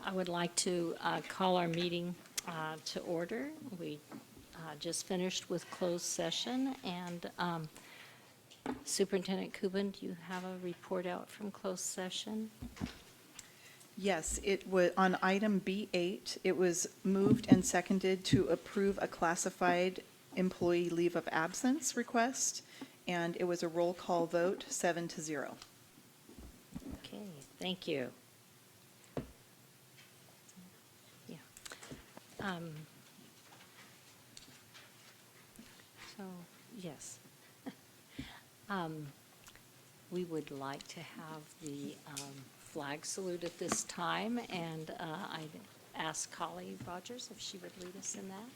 I would like to call our meeting to order. We just finished with closed session, and Superintendent Kuban, do you have a report out from closed session? Yes, it was on item B8, it was moved and seconded to approve a classified employee leave of absence request, and it was a roll call vote, 7-0. Okay, thank you. Yeah. So, yes. We would like to have the flag salute at this time, and I'd ask Holly Rogers if she would lead us in that.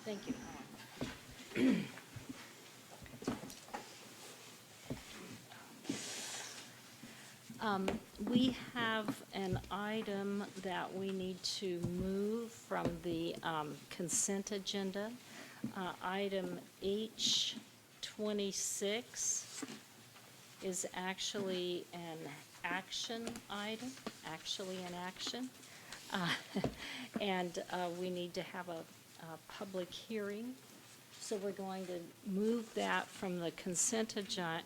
Thank you. We have an item that we need to move from the consent agenda. Item H26 is actually an action item, actually an action. And we need to have a public hearing. So we're going to move that from the consent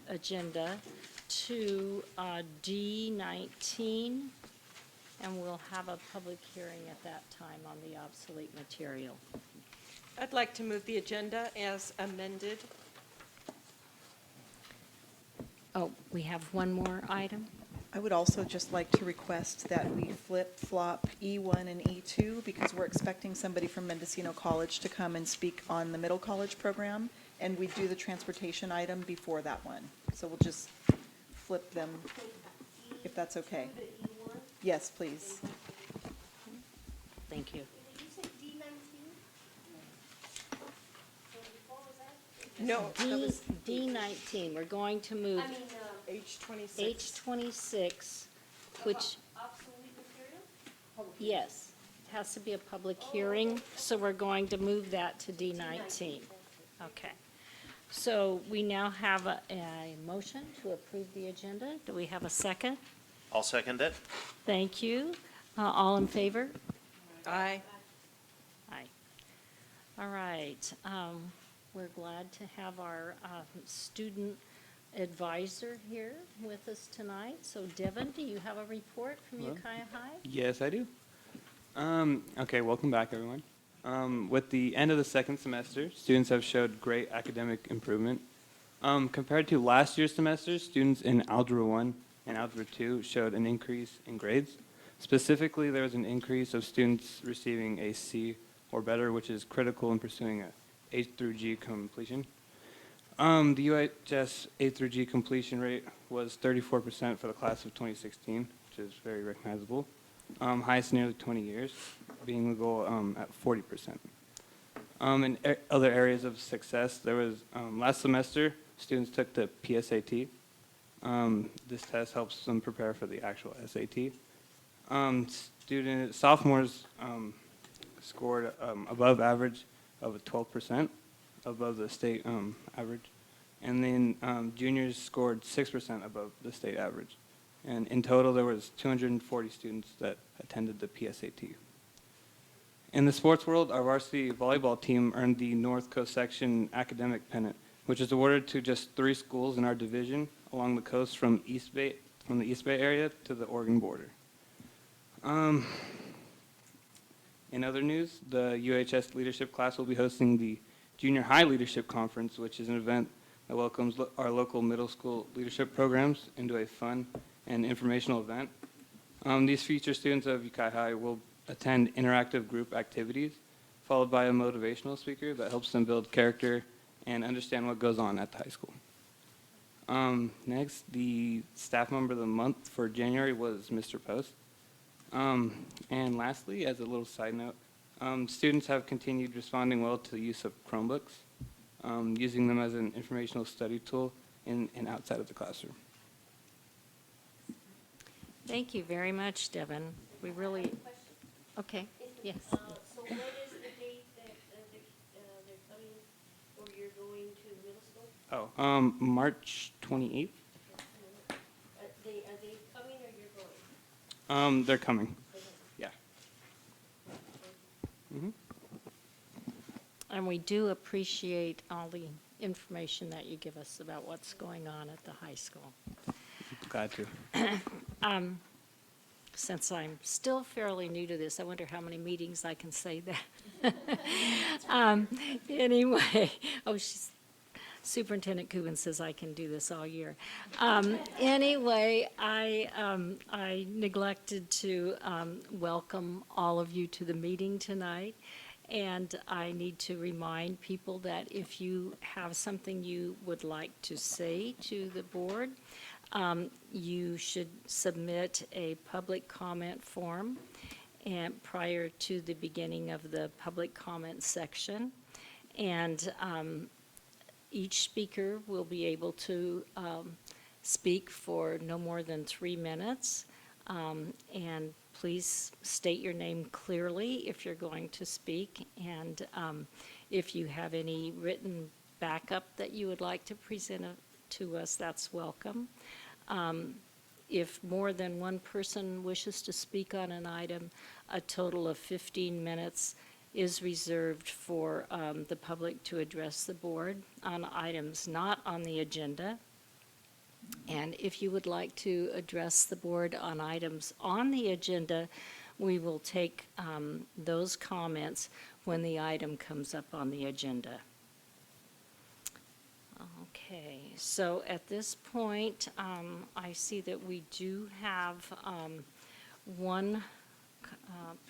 agenda to D19, and we'll have a public hearing at that time on the obsolete material. I'd like to move the agenda as amended. Oh, we have one more item? I would also just like to request that we flip-flop E1 and E2 because we're expecting somebody from Mendocino College to come and speak on the middle college program, and we do the transportation item before that one. So we'll just flip them, if that's okay. Yes, please. Thank you. No, that was D19, we're going to move H26. H26, which, yes, it has to be a public hearing, so we're going to move that to D19. Okay. So we now have a motion to approve the agenda. Do we have a second? I'll second it. Thank you. All in favor? Aye. Aye. All right. We're glad to have our student advisor here with us tonight. So Devin, do you have a report from Hello. Ukiah High? Yes, I do. Okay, welcome back, everyone. With the end of the second semester, students have showed great academic improvement. Compared to last year's semester, students in Algebra 1 and Algebra 2 showed an increase in grades. Specifically, there was an increase of students receiving a C or better, which is critical in pursuing a H through G completion. The UHS A through G completion rate was 34% for the class of 2016, which is very recognizable. Highest in nearly 20 years, being the goal at 40%. In other areas of success, there was last semester, students took the PSAT. This test helps them prepare for the actual SAT. Sophomores scored above average of a 12%, above the state average. And then juniors scored 6% above the state average. And in total, there was 240 students that attended the PSAT. In the sports world, our varsity volleyball team earned the North Coast Section Academic Pennant, which is awarded to just 3 schools in our division along the coast from the East Bay area to the Oregon border. In other news, the UHS leadership class will be hosting the Junior High Leadership Conference, which is an event that welcomes our local middle school leadership programs into a fun and informational event. These future students of Ukiah High will attend interactive group activities, followed by a motivational speaker that helps them build character and understand what goes on at the high school. Next, the staff member of the month for January was Mr. Post. And lastly, as a little side note, students have continued responding well to the use of Chromebooks, using them as an informational study tool in and outside of the classroom. Thank you very much, Devin. We really, okay, yes. So what is the date that they're coming, or you're going to middle school? Oh, March 28th. Are they coming or you're going? They're coming. Yeah. And we do appreciate all the information that you give us about what's going on at the high school. Glad to. Since I'm still fairly new to this, I wonder how many meetings I can say that. Anyway, Superintendent Coogan says I can do this all year. Anyway, I neglected to welcome all of you to the meeting tonight. And I need to remind people that if you have something you would like to say to the board, you should submit a public comment form and prior to the beginning of the public comment section. And each speaker will be able to speak for no more than 3 minutes. And please state your name clearly if you're going to speak. And if you have any written backup that you would like to present to us, that's welcome. If more than one person wishes to speak on an item, a total of 15 minutes is reserved for the public to address the board on items not on the agenda. And if you would like to address the board on items on the agenda, we will take those comments when the item comes up on the agenda. Okay, so at this point, I see that we do have one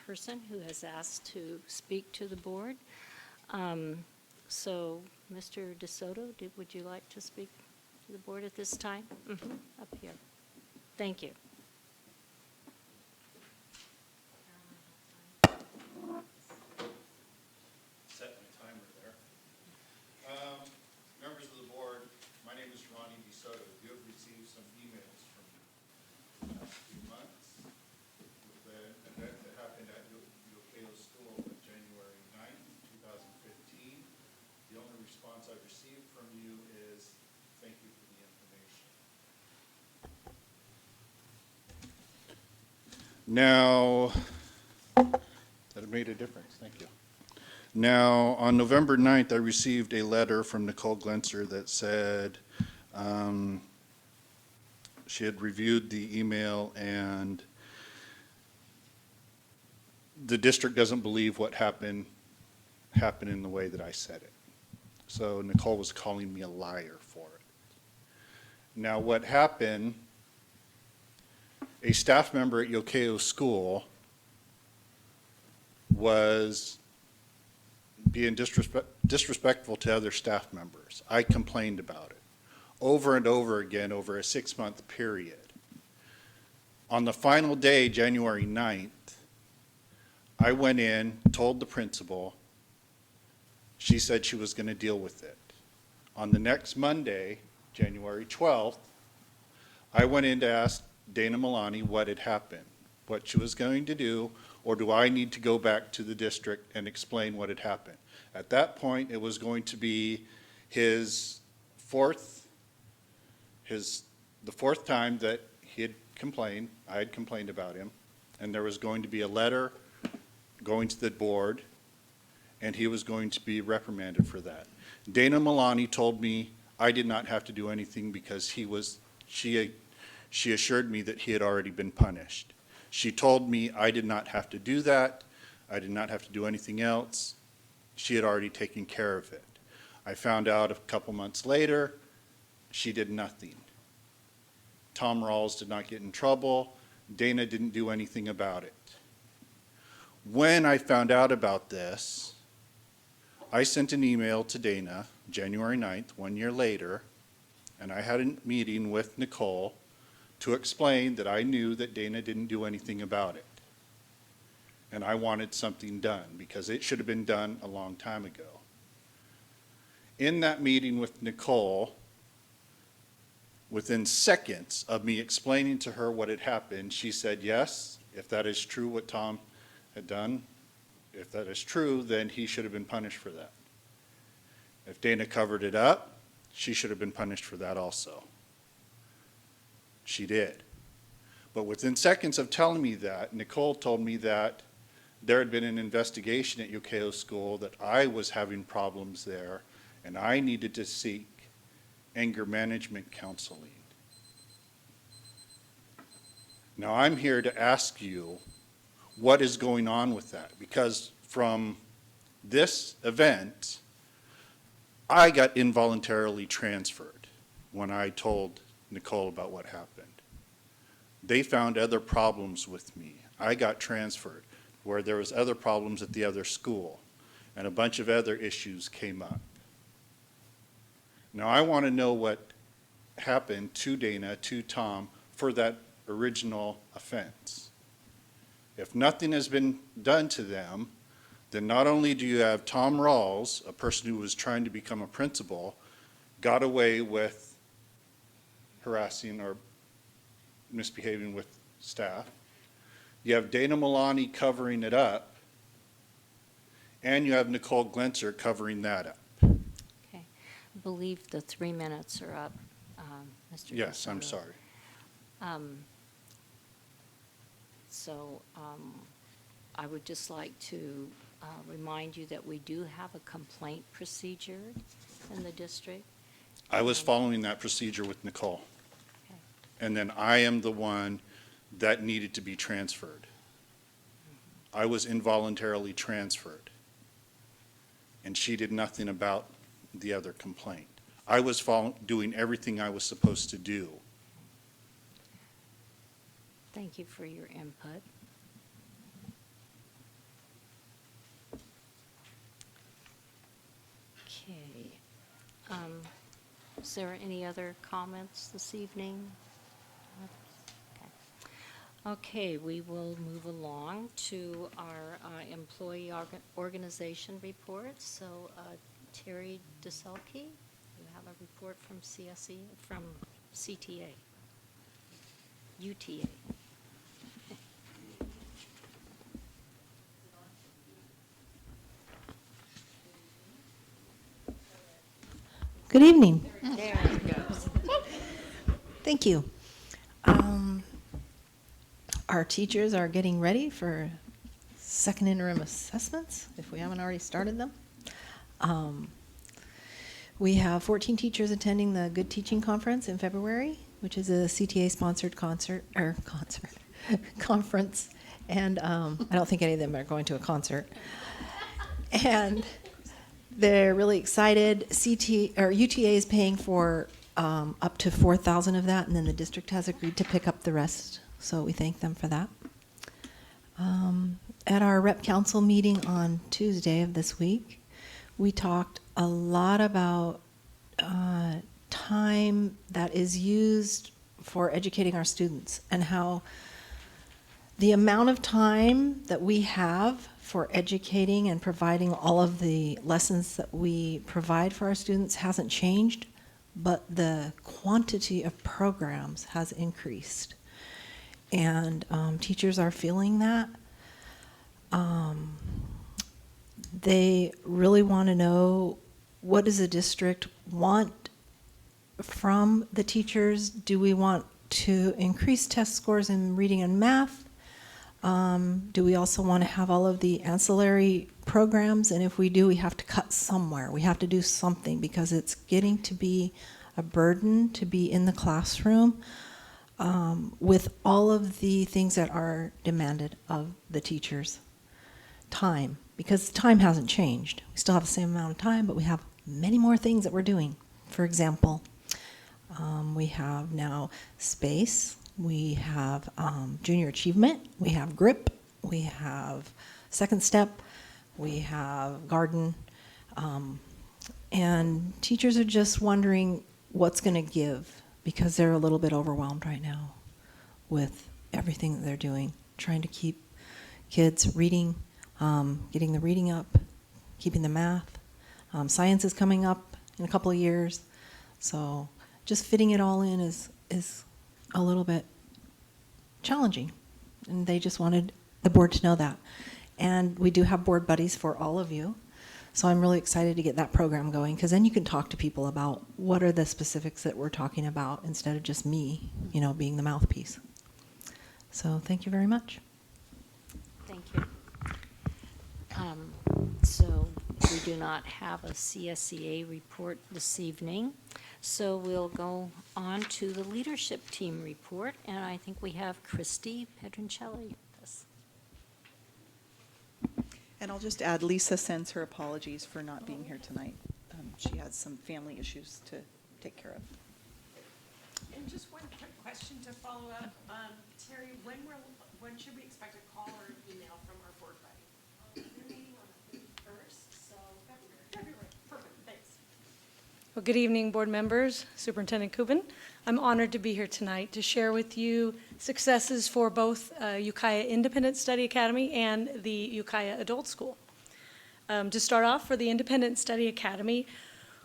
person who has asked to speak to the board. So, Mr. DeSoto, would you like to speak to the board at this time? Up here. Thank you. Set my timer there. Members of the board, my name is Ronnie DeSoto. You have received some emails from me in the past few months with an event that happened at Ukiah School on January 9th, 2015. The only response I've received from you is, thank you for the information. Now, that made a difference. Thank you. Now, on November 9th, I received a letter from Nicole Glenser that said she had reviewed the email and the district doesn't believe what happened in the way that I said it. So Nicole was calling me a liar for it. Now, what happened, a staff member at Ukiah School was being disrespectful to other staff members. I complained about it over and over again over a 6-month period. On the final day, January 9th, I went in, told the principal. She said she was going to deal with it. On the next Monday, January 12th, I went in to ask Dana Milani what had happened, what she was going to do, or do I need to go back to the district and explain what had happened? At that point, it was going to be the fourth time that he had complained, I had complained about him, and there was going to be a letter going to the board, and he was going to be reprimanded for that. Dana Milani told me I did not have to do anything because she assured me that he had already been punished. She told me I did not have to do that. I did not have to do anything else. She had already taken care of it. I found out a couple months later, she did nothing. Tom Rawls did not get in trouble. Dana didn't do anything about it. When I found out about this, I sent an email to Dana, January 9th, 1 year later, and I had a meeting with Nicole to explain that I knew that Dana didn't do anything about it. And I wanted something done because it should have been done a long time ago. In that meeting with Nicole, Within seconds of me explaining to her what had happened, she said, yes, if that is true what Tom had done, if that is true, then he should have been punished for that. If Dana covered it up, she should have been punished for that also. She did. But within seconds of telling me that, Nicole told me that there had been an investigation at Ukiah School, that I was having problems there, and I needed to seek anger management counseling. Now, I'm here to ask you what is going on with that, because from this event, I got involuntarily transferred when I told Nicole about what happened. They found other problems with me. I got transferred where there was other problems at the other school, and a bunch of other issues came up. Now, I want to know what happened to Dana, to Tom, for that original offense. If nothing has been done to them, then not only do you have Tom Rawls, a person who was trying to become a principal, got away with harassing or misbehaving with staff. You have Dana Milani covering it up, and you have Nicole Glenser covering that up. Okay. I believe the 3 minutes are up, Mr. Yes, I'm DeSoto. sorry. So I would just like to remind you that we do have a complaint procedure in the district. I was following that procedure with Nicole. Okay. And then I am the one that needed to be transferred. I was involuntarily transferred. And she did nothing about the other complaint. I was doing everything I was supposed to do. Thank you for your input. Okay. Is there any other comments this evening? Okay, we will move along to our employee organization report. So Terry DeSelke, you have a report from CSE, from CTA, UTA. Good evening. There it goes. Thank you. Our teachers are getting ready for second interim assessments, if we haven't already started them. We have 14 teachers attending the Good Teaching Conference in February, which is a CTA-sponsored conference, and I don't think any of them are going to a concert. And they're really excited. UTA is paying for up to 4,000 of that, and then the district has agreed to pick up the rest. So we thank them for that. At our rep council meeting on Tuesday of this week, we talked a lot about time that is used for educating our students and how the amount of time that we have for educating and providing all of the lessons that we provide for our students hasn't changed, but the quantity of programs has increased. And teachers are feeling that. They really want to know, what does the district want from the teachers? Do we want to increase test scores in reading and math? Do we also want to have all of the ancillary programs? And if we do, we have to cut somewhere. We have to do something because it's getting to be a burden to be in the classroom with all of the things that are demanded of the teachers. Time, because time hasn't changed. We still have the same amount of time, but we have many more things that we're doing. For example, we have now space, we have junior achievement, we have GRIP, we have second step, we have garden, and teachers are just wondering what's going to give because they're a little bit overwhelmed right now with everything that they're doing, trying to keep kids reading, getting the reading up, keeping the math. Science is coming up in a couple of years, so just fitting it all in is a little bit challenging. And they just wanted the board to know that. And we do have board buddies for all of you. So I'm really excited to get that program going, because then you can talk to people about what are the specifics that we're talking about instead of just me, being the mouthpiece. So thank you very much. Thank you. So we do not have a CSEA report this evening. So we'll go on to the leadership team report, and I think we have Christy Pedroncelli with us. And I'll just add, Lisa sends her apologies for not being here tonight. She has some family issues to take care of. And just one quick question to follow up. Terry, when should we expect a call or an email from our board buddy? We're meeting on the 31st, so February. Perfect, thanks. Well, good evening, board members, Superintendent Kubin. I'm honored to be here tonight to share with you successes for both Ukiah Independent Study Academy and the Ukiah Adult School. To start off, for the Independent Study Academy,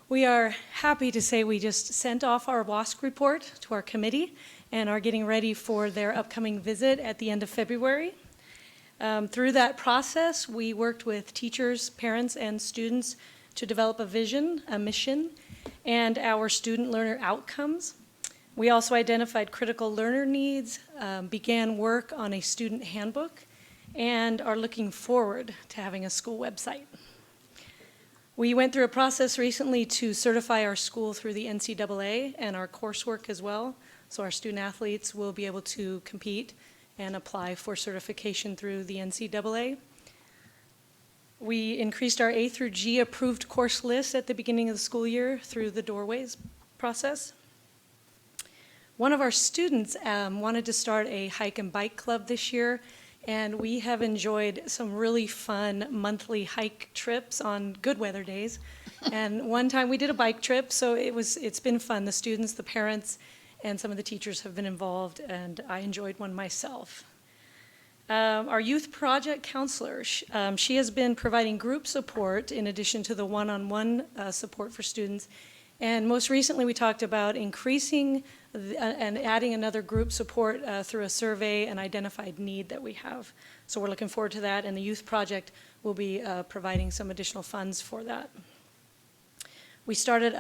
we are happy to say we just sent off our WASC report to our committee and are getting ready for their upcoming visit at the end of February. Through that process, we worked with teachers, parents, and students to develop a vision, a mission, and our student learner outcomes. We also identified critical learner needs, began work on a student handbook, and are looking forward to having a school website. We went through a process recently to certify our school through the NCAA and our coursework as well, so our student athletes will be able to compete and apply for certification through the NCAA. We increased our A through G approved course list at the beginning of the school year through the Doorways process. One of our students wanted to start a hike and bike club this year, and we have enjoyed some really fun monthly hike trips on good weather days. And one time we did a bike trip, so it's been fun. The students, the parents, and some of the teachers have been involved, and I enjoyed one myself. Our youth project counselor, she has been providing group support in addition to the one-on-one support for students. And most recently, we talked about increasing and adding another group support through a survey and identified need that we have. So we're looking forward to that, and the youth project will be providing some additional funds for that. We started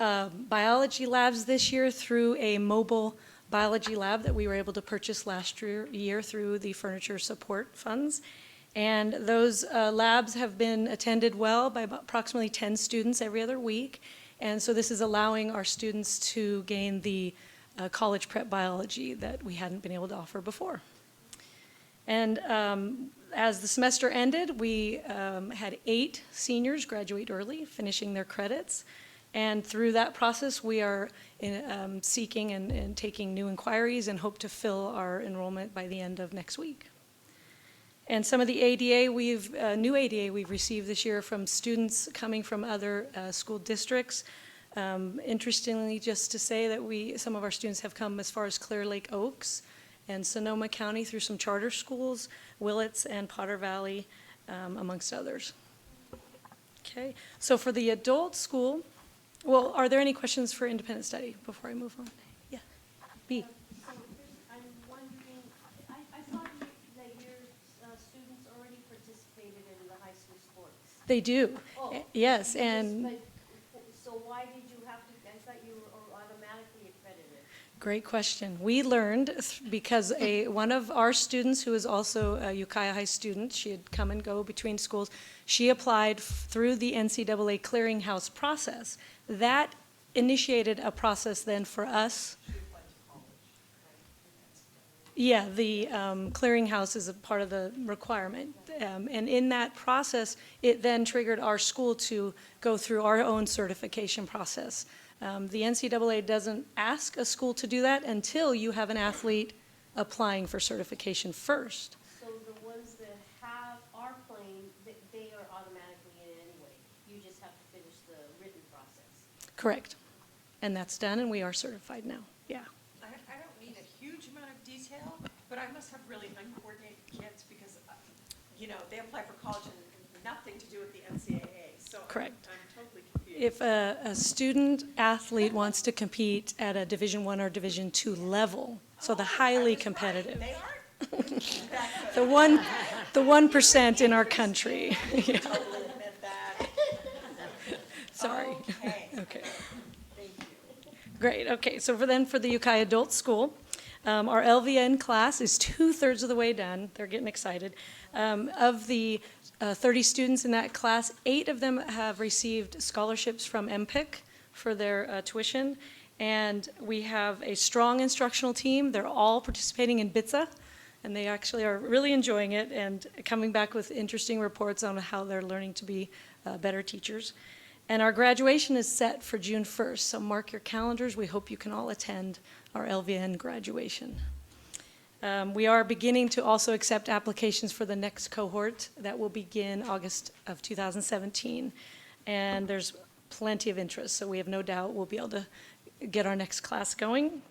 biology labs this year through a mobile biology lab that we were able to purchase last year through the furniture support funds. And those labs have been attended well by about approximately 10 students every other week. And so this is allowing our students to gain the college prep biology that we hadn't been able to offer before. And as the semester ended, we had 8 seniors graduate early, finishing their credits. And through that process, we are seeking and taking new inquiries and hope to fill our enrollment by the end of next week. And some of the ADA new ADA we've received this year from students coming from other school districts. Interestingly, just to say that some of our students have come as far as Clear Lake Oaks and Sonoma County through some charter schools, Willits and Potter Valley, amongst others. Okay, so for the adult school, well, are there any questions for independent study before I move on? Yeah, B. So I'm wondering, I thought that your students already participated in the high school sports. They do, Oh, yes, you and just- but- So why did you have to, I thought you were automatically accredited? great question. We learned because one of our students, who is also a Ukiah High student, she had come and go between schools, she applied through the NCAA clearinghouse process. That initiated a process then for us. Yeah, the clearinghouse is a part of the requirement. And in that process, it then triggered our school to go through our own certification process. The NCAA doesn't ask a school to do that until you have an athlete applying for certification first. So the ones that are playing, they are automatically in anyway. You just have to finish the written process. Correct. And that's done, and we are certified now. Yeah. I don't need a huge amount of detail, but I must have really uncoordinated kids because, they apply for college and nothing to do with the NCAA. So Correct. I'm totally confused. if a student athlete wants to compete at a Division I or Division II level, so the highly competitive. They aren't? The 1% in our country. Yeah. Sorry. Okay. Great, okay, so for the Ukiah Adult School, our LVN class is 2/3 of the way done. They're getting excited. Of the 30 students in that class, 8 of them have received scholarships from MPIC for their tuition. And we have a strong instructional team. They're all participating in BITSA, and they actually are really enjoying it and coming back with interesting reports on how they're learning to be better teachers. And our graduation is set for June 1st, so mark your calendars. We hope you can all attend our LVN graduation. We are beginning to also accept applications for the next cohort that will begin August of 2017. And there's plenty of interest, so we have no doubt we'll be able to get our next class going.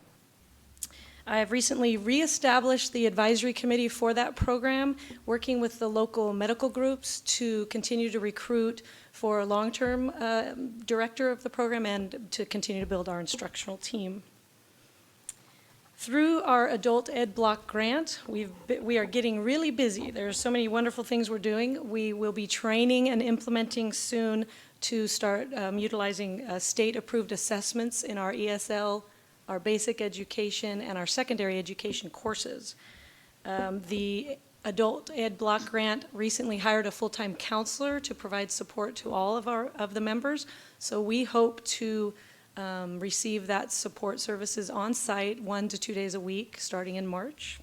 I have recently reestablished the advisory committee for that program, working with the local medical groups to continue to recruit for a long-term director of the program and to continue to build our instructional team. Through our Adult Ed Block grant, we are getting really busy. There are so many wonderful things we're doing. We will be training and implementing soon to start utilizing state-approved assessments in our ESL, our basic education, and our secondary education courses. The Adult Ed Block grant recently hired a full-time counselor to provide support to all of the members. So we hope to receive that support services on site 1 to 2 days a week starting in March.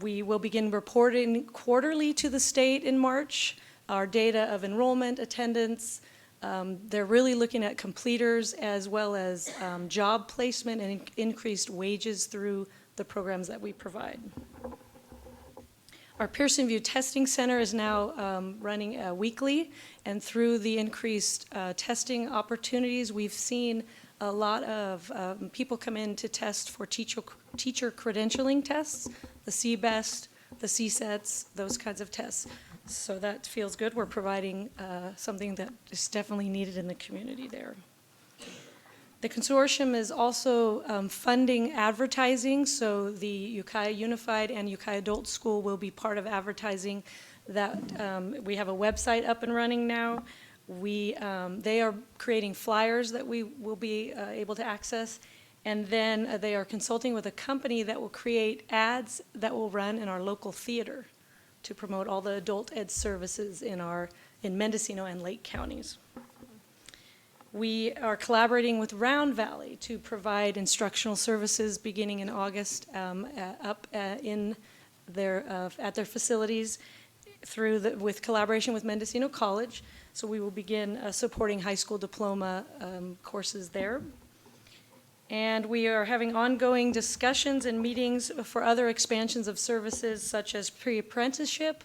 We will begin reporting quarterly to the state in March, our data of enrollment, attendance. They're really looking at completers as well as job placement and increased wages through the programs that we provide. Our Pearson VUE Testing Center is now running weekly, and through the increased testing opportunities, we've seen a lot of people come in to test for teacher credentialing tests, the CBEST, the CSETs, those kinds of tests. So that feels good. We're providing something that is definitely needed in the community there. The consortium is also funding advertising, so the Ukiah Unified and Ukiah Adult School will be part of advertising that. We have a website up and running now. They are creating flyers that we will be able to access, and then they are consulting with a company that will create ads that will run in our local theater to promote all the adult ed services in Mendocino and Lake counties. We are collaborating with Round Valley to provide instructional services beginning in August at their facilities with collaboration with Mendocino College. So we will begin supporting high school diploma courses there. And we are having ongoing discussions and meetings for other expansions of services such as pre-apprenticeship,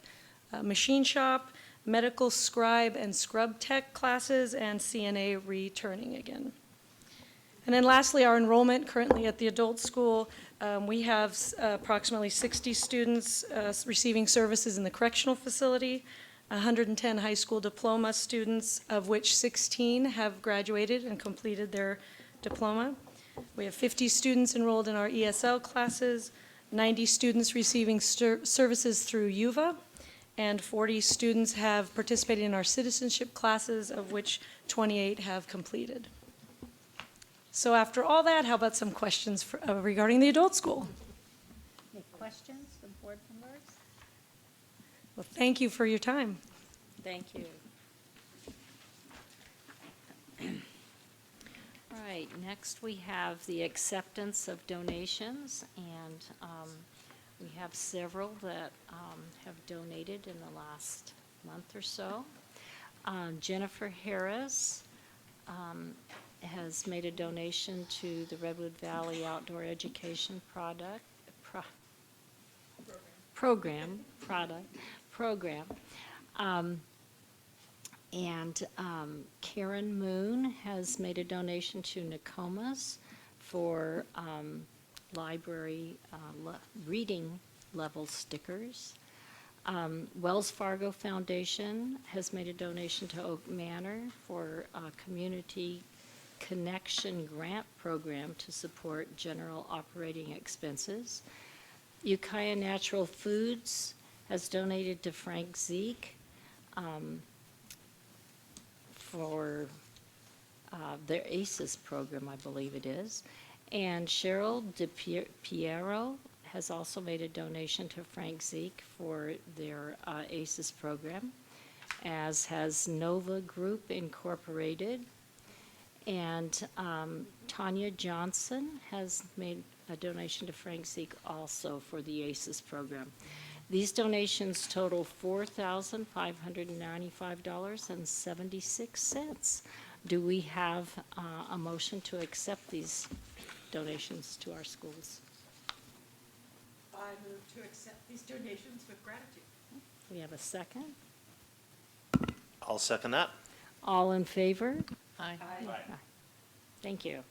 machine shop, medical scribe and scrub tech classes, and CNA returning again. And then lastly, our enrollment currently at the adult school. We have approximately 60 students receiving services in the correctional facility, 110 high school diploma students, of which 16 have graduated and completed their diploma. We have 50 students enrolled in our ESL classes, 90 students receiving services through UVA, and 40 students have participated in our citizenship classes, of which 28 have completed. So after all that, how about some questions regarding the adult school? Any questions from board members? Well, thank you for your time. Thank you. All right, next we have the acceptance of donations, and we have several that have donated in the last month or so. Jennifer Harris has made a donation to the Redwood Valley Outdoor Education Program. And Karen Moon has made a donation to Nokomis for library reading level stickers. Wells Fargo Foundation has made a donation to Oak Manor for a Community Connection Grant Program to support general operating expenses. Ukiah Natural Foods has donated to Frank Zeke for their ACES program, I believe it is. And Cheryl Piero has also made a donation to Frank Zeke for their ACES program, as has Nova Group Incorporated. And Tanya Johnson has made a donation to Frank Zeke also for the ACES program. These donations total $4,595.76. Do we have a motion to accept these donations to our schools? I move to accept these donations with gratitude. We have a second? I'll second that. All in favor? Aye. Thank you.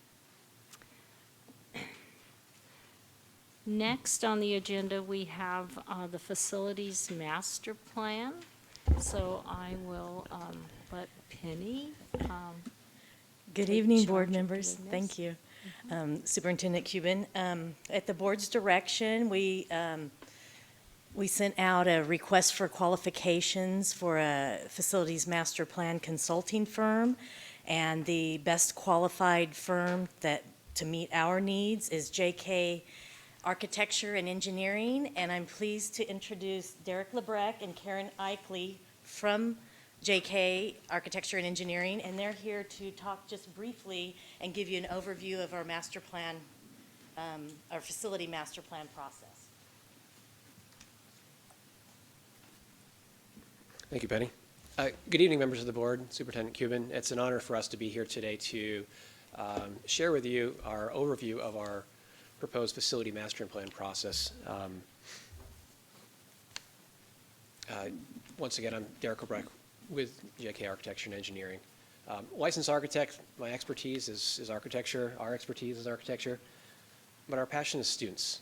Next on the agenda, we have the facilities master plan. So I will let Penny. Good take evening, charge board of members. doing Thank this. you. Superintendent Cuban, at the board's direction, we sent out a request for qualifications for a facilities master plan consulting firm, and the best qualified firm to meet our needs is JK Architecture and Engineering, and I'm pleased to introduce Derek Lebrecq and Karen Eichley from JK Architecture and Engineering, and they're here to talk just briefly and give you an overview of our master plan, our facility master plan process. Thank you, Penny. Good evening, members of the board, Superintendent Cuban. It's an honor for us to be here today to share with you our overview of our proposed facility master plan process. Once again, I'm Derek Lebrecq with JK Architecture and Engineering. Licensed architect, my expertise is architecture, our expertise is architecture, but our passion is students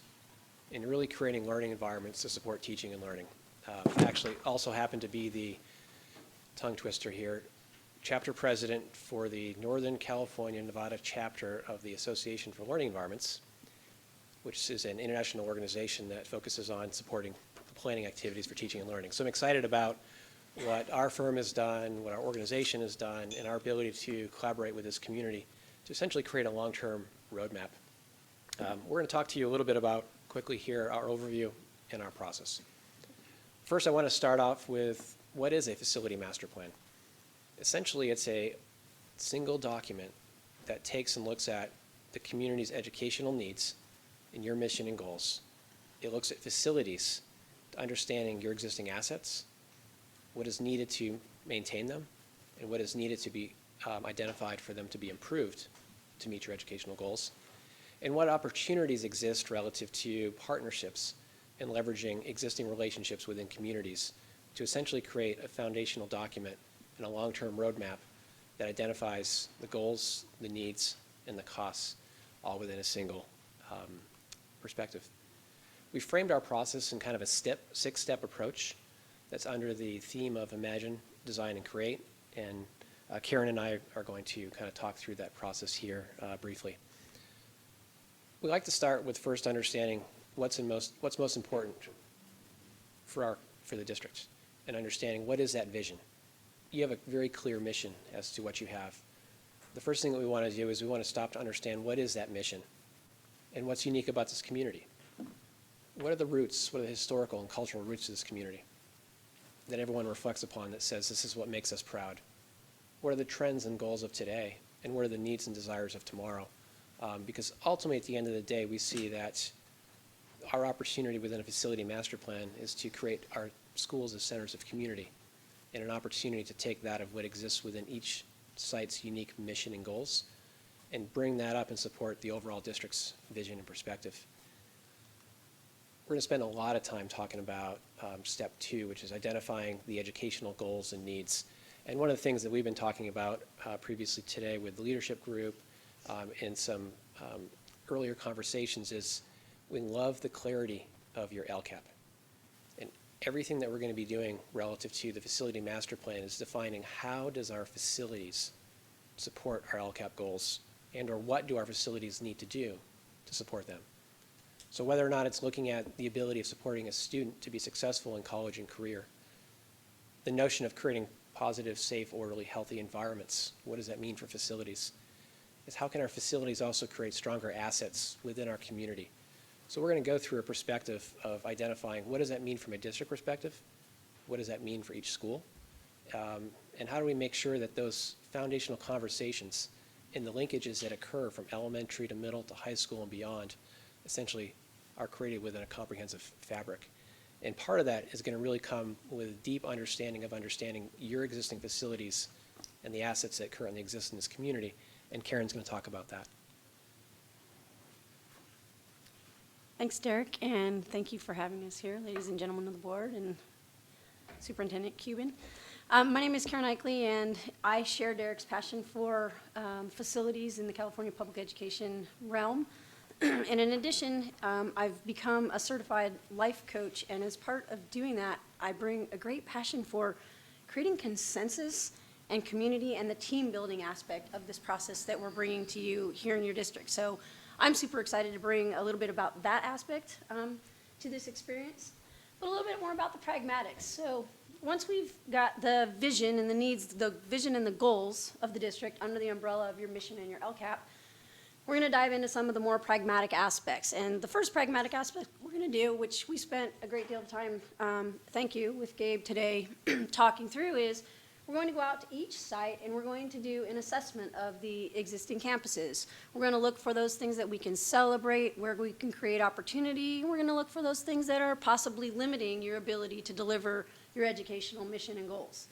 and really creating learning environments to support teaching and learning. I actually also happen to be the tongue twister here, chapter president for the Northern California, Nevada chapter of the Association for Learning Environments, which is an international organization that focuses on supporting planning activities for teaching and learning. So I'm excited about what our firm has done, what our organization has done, and our ability to collaborate with this community to essentially create a long-term roadmap. We're going to talk to you a little bit about, quickly here, our overview and our process. First, I want to start off with what is a facility master plan? Essentially, it's a single document that takes and looks at the community's educational needs and your mission and goals. It looks at facilities, understanding your existing assets, what is needed to maintain them, and what is needed to be identified for them to be improved to meet your educational goals, and what opportunities exist relative to partnerships and leveraging existing relationships within communities to essentially create a foundational document and a long-term roadmap that identifies the goals, the needs, and the costs all within a single perspective. We framed our process in kind of a six-step approach that's under the theme of Imagine, Design, and Create, and Karen and I are going to kind of talk through that process here briefly. We like to start with first understanding what's most important for the district, and understanding what is that vision. You have a very clear mission as to what you have. The first thing that we want to do is we want to stop to understand what is that mission and what's unique about this community. What are the roots, what are the historical and cultural roots of this community that everyone reflects upon that says this is what makes us proud? What are the trends and goals of today, and what are the needs and desires of tomorrow? Because ultimately, at the end of the day, we see that our opportunity within a facility master plan is to create our schools as centers of community, and an opportunity to take that of what exists within each site's unique mission and goals and bring that up and support the overall district's vision and perspective. We're going to spend a lot of time talking about step 2, which is identifying the educational goals and needs. And one of the things that we've been talking about previously today with the leadership group and some earlier conversations is we love the clarity of your LCAP. And everything that we're going to be doing relative to the facility master plan is defining how does our facilities support our LCAP goals, and or what do our facilities need to do to support them. So whether or not it's looking at the ability of supporting a student to be successful in college and career, the notion of creating positive, safe, orderly, healthy environments, what does that mean for facilities? Is how can our facilities also create stronger assets within our community? So we're going to go through a perspective of identifying what does that mean from a district perspective, what does that mean for each school, and how do we make sure that those foundational conversations and the linkages that occur from elementary to middle to high school and beyond essentially are created within a comprehensive fabric. And part of that is going to really come with a deep understanding of understanding your existing facilities and the assets that currently exist in this community, and Karen's going to talk about that. Thanks, Derek, and thank you for having us here, ladies and gentlemen of the board, and Superintendent Cuban. My name is Karen Eichley, and I share Derek's passion for facilities in the California public education realm. And in addition, I've become a certified life coach, and as part of doing that, I bring a great passion for creating consensus and community and the team building aspect of this process that we're bringing to you here in your district. So I'm super excited to bring a little bit about that aspect to this experience, but a little bit more about the pragmatics. So once we've got the vision and the needs, the vision and the goals of the district under the umbrella of your mission and your LCAP, we're going to dive into some of the more pragmatic aspects. And the first pragmatic aspect we're going to do, which we spent a great deal of time, thank you, with Gabe today talking through, is we're going to go out to each site and we're going to do an assessment of the existing campuses. We're going to look for those things that we can celebrate, where we can create opportunity. We're going to look for those things that are possibly limiting your ability to deliver your educational mission and goals.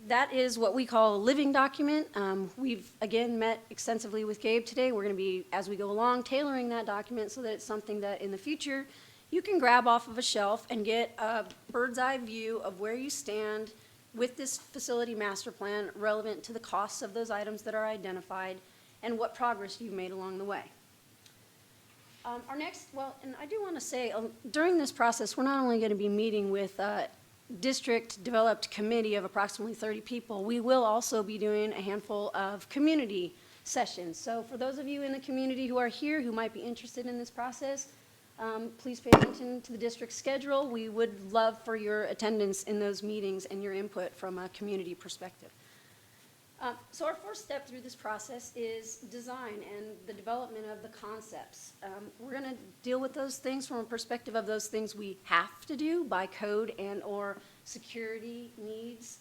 That is what we call a living document. We've, again, met extensively with Gabe today. We're going to be, as we go along, tailoring that document so that it's something that in the future you can grab off of a shelf and get a bird's eye view of where you stand with this facility master plan relevant to the costs of those items that are identified and what progress you've made along the way. Our next, well, and I do want to say, during this process, we're not only going to be meeting with district-developed committee of approximately 30 people, we will also be doing a handful of community sessions. So for those of you in the community who are here who might be interested in this process, please pay attention to the district schedule. We would love for your attendance in those meetings and your input from a community perspective. So our first step through this process is design and the development of the concepts. We're going to deal with those things from a perspective of those things we have to do by code and or security needs.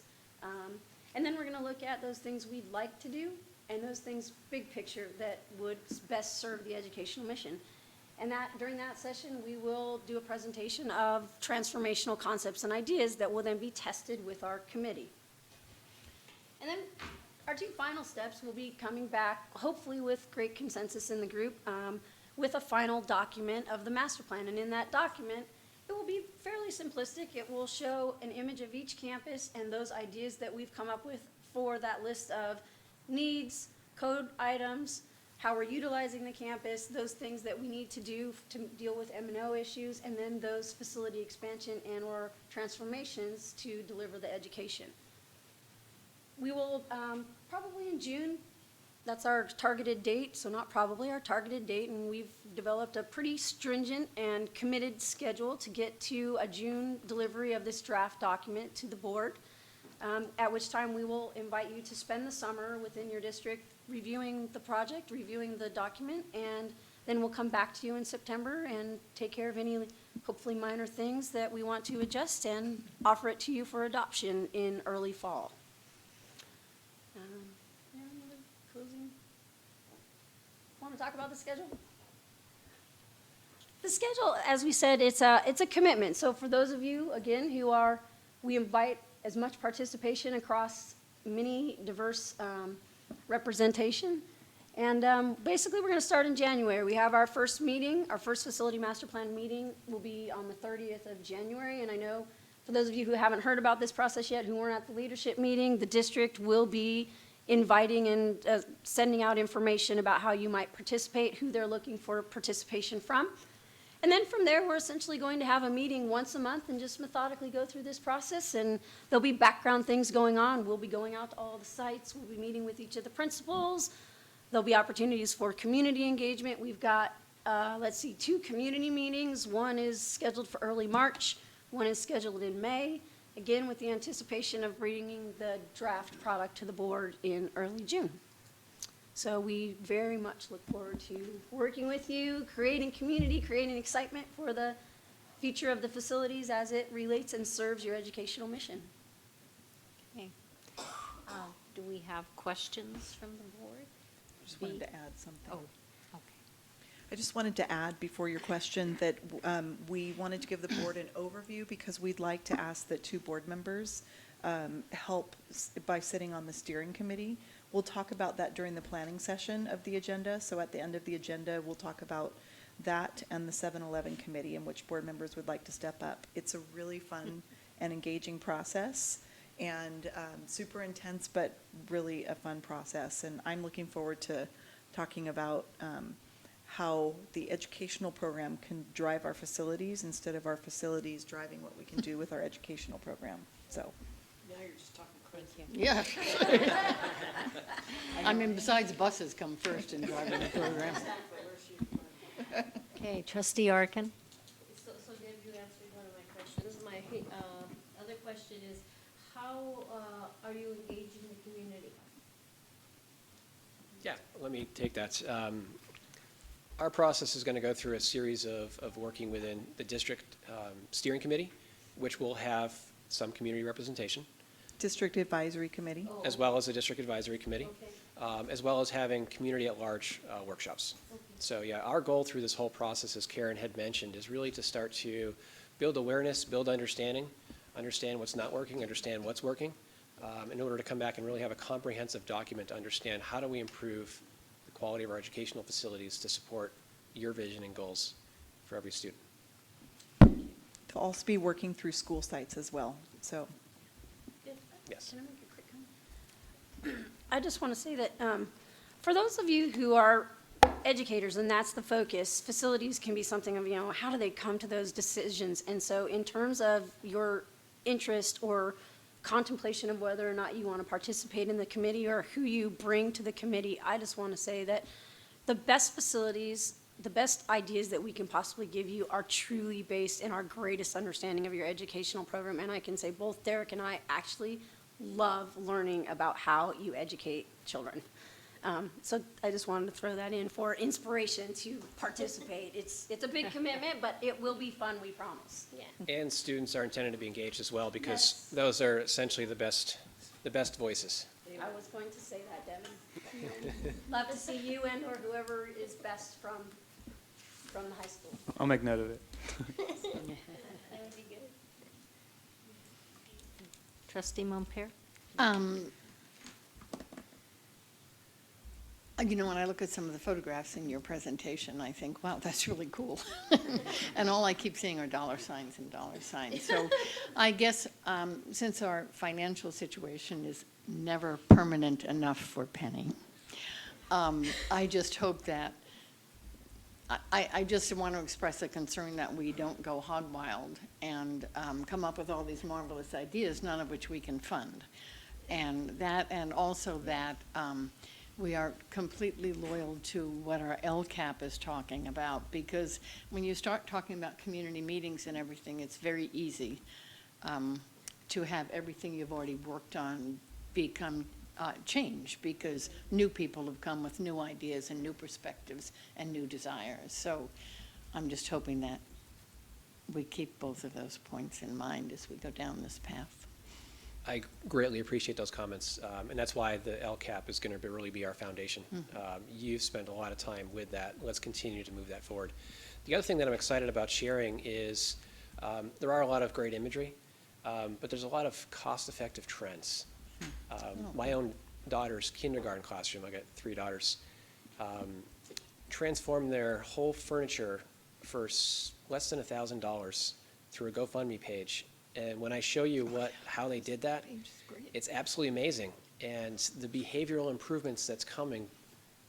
And then we're going to look at those things we'd like to do and those things big picture that would best serve the educational mission. And that during that session, we will do a presentation of transformational concepts and ideas that will then be tested with our committee. And then our two final steps will be coming back, hopefully with great consensus in the group, with a final document of the master plan. And in that document, it will be fairly simplistic. It will show an image of each campus and those ideas that we've come up with for that list of needs, code items, how we're utilizing the campus, those things that we need to do to deal with M&O issues, and then those facility expansion and or transformations to deliver the education. We will, probably in June, that's our targeted date, so not probably, our targeted date, and we've developed a pretty stringent and committed schedule to get to a June delivery of this draft document to the board, at which time we will invite you to spend the summer within your district reviewing the project, reviewing the document, and then we'll come back to you in September and take care of any hopefully minor things that we want to adjust and offer it to you for adoption in early fall. Any other closing? Want to talk about the schedule? The schedule, as we said, it's a commitment. So for those of you, again, we invite as much participation across many diverse representation. And basically, we're going to start in January. We have our first meeting, our first facility master plan meeting will be on the 30th of January. And I know for those of you who haven't heard about this process yet, who weren't at the leadership meeting, the district will be inviting and sending out information about how you might participate, who they're looking for participation from. And then from there, we're essentially going to have a meeting once a month and just methodically go through this process. And there'll be background things going on. We'll be going out to all the sites. We'll be meeting with each of the principals. There'll be opportunities for community engagement. We've got, 2 community meetings. One is scheduled for early March. One is scheduled in May. Again, with the anticipation of bringing the draft product to the board in early June. So we very much look forward to working with you, creating community, creating excitement for the future of the facilities as it relates and serves your educational mission. Okay. Do we have questions from the board? I just wanted to add something. Oh, okay. I just wanted to add before your question that we wanted to give the board an overview because we'd like to ask that 2 board members help by sitting on the steering committee. We'll talk about that during the planning session of the agenda. So at the end of the agenda, we'll talk about that and the 7-Eleven committee and which board members would like to step up. It's a really fun and engaging process and super intense, but really a fun process. And I'm looking forward to talking about how the educational program can drive our facilities instead of our facilities driving what we can do with our educational program. So. Now you're just talking crazy. Yeah. I mean, besides buses come first in driving the program. Okay, trustee Arkin? So Deb, you answered one of my questions. My other question is, how are you engaging the community? Yeah, let me take that. Our process is going to go through a series of working within the district steering committee, which will have some community representation, District Advisory Committee. as well as a district advisory committee, Okay. as well as having community at large workshops. So yeah, our goal through this whole process, as Karen had mentioned, is really to start to build awareness, build understanding, understand what's not working, understand what's working, in order to come back and really have a comprehensive document to understand how do we improve the quality of our educational facilities to support your vision and goals for every student. To also be working through school sites as well, so. Yes. Can I make a quick comment? I just want to say that for those of you who are educators, and that's the focus, facilities can be something of, how do they come to those decisions? And so in terms of your interest or contemplation of whether or not you want to participate in the committee or who you bring to the committee, I just want to say that the best facilities, the best ideas that we can possibly give you are truly based in our greatest understanding of your educational program. And I can say both Derek and I actually love learning about how you educate children. So I just wanted to throw that in for inspiration to participate. It's a big commitment, but it will be fun, we promise. Yeah. And students are intended to be engaged as well, because Yes. those are essentially the best voices. I was going to say that, Devin. Love to see you and or whoever is best from the high school. I'll make note of it. That would be good. Trustee Mompere? When I look at some of the photographs in your presentation, I think, wow, that's really cool. And all I keep seeing are dollar signs and dollar signs. So I guess since our financial situation is never permanent enough for Penny, I just hope that, I just want to express a concern that we don't go hog wild and come up with all these marvelous ideas, none of which we can fund. And also that we are completely loyal to what our LCAP is talking about, because when you start talking about community meetings and everything, it's very easy to have everything you've already worked on become change, because new people have come with new ideas and new perspectives and new desires. So I'm just hoping that we keep both of those points in mind as we go down this path. I greatly appreciate those comments, and that's why the LCAP is going to really be our foundation. You've spent a lot of time with that. Let's continue to move that forward. The other thing that I'm excited about sharing is there are a lot of great imagery, but there's a lot of cost-effective trends. My own daughter's kindergarten classroom, I got 3 daughters, transformed their whole furniture for less than $1,000 through a GoFundMe page. And when I show you how they did that, it's absolutely amazing. And the behavioral improvements that's coming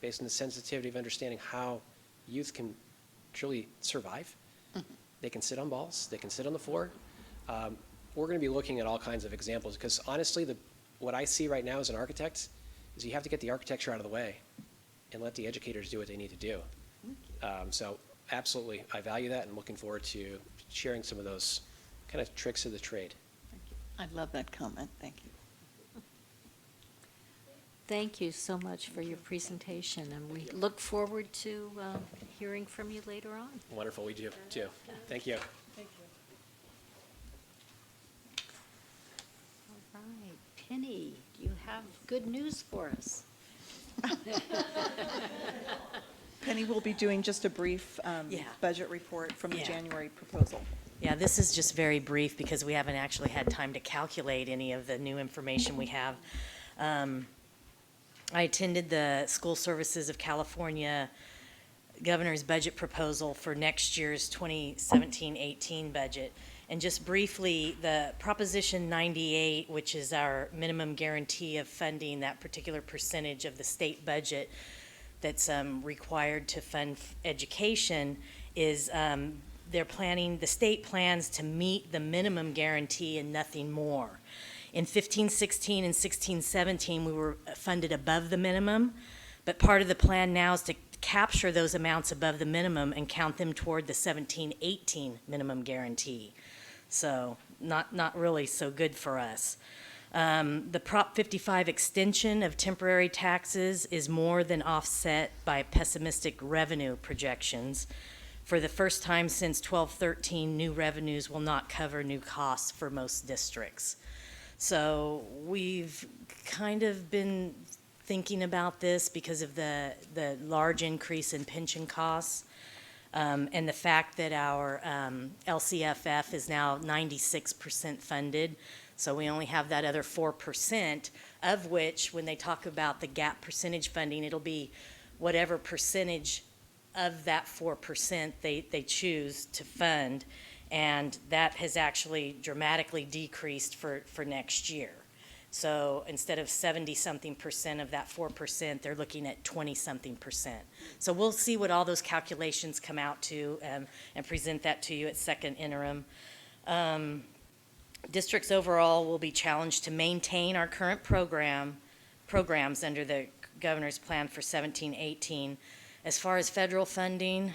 based on the sensitivity of understanding how youth can truly survive They can sit on balls, they can sit on the floor. We're going to be looking at all kinds of examples, because honestly, what I see right now as an architect is you have to get the architecture out of the way and let the educators do what they need to do. So absolutely, I value that and looking forward to sharing some of those kind of tricks of the trade. I love that comment, thank you. Thank you so much for your presentation, and we look forward to hearing from you later on. Wonderful, we do too. Thank you. All right, Penny, do you have good news for us? Penny will be doing just a brief Yeah. budget report from the Yeah. January proposal. Yeah, this is just very brief because we haven't actually had time to calculate any of the new information we have. I attended the School Services of California Governor's budget proposal for next year's 2017-18 budget. And just briefly, the Proposition 98, which is our minimum guarantee of funding, that particular percentage of the state budget that's required to fund education, is the state plans to meet the minimum guarantee and nothing more. In 15-16 and 16-17, we were funded above the minimum, but part of the plan now is to capture those amounts above the minimum and count them toward the 17-18 minimum guarantee. So not really so good for us. The Prop 55 extension of temporary taxes is more than offset by pessimistic revenue projections. For the first time since 12-13, new revenues will not cover new costs for most districts. So we've kind of been thinking about this because of the large increase in pension costs, and the fact that our LCFF is now 96% funded. So we only have that other 4%, of which, when they talk about the gap percentage funding, it'll be whatever percentage of that 4% they choose to fund. And that has actually dramatically decreased for next year. So instead of 70-something% of that 4%, they're looking at 20-something%. So we'll see what all those calculations come out to and present that to you at second interim. Districts overall will be challenged to maintain our current programs under the governor's plan for 17-18. As far as federal funding,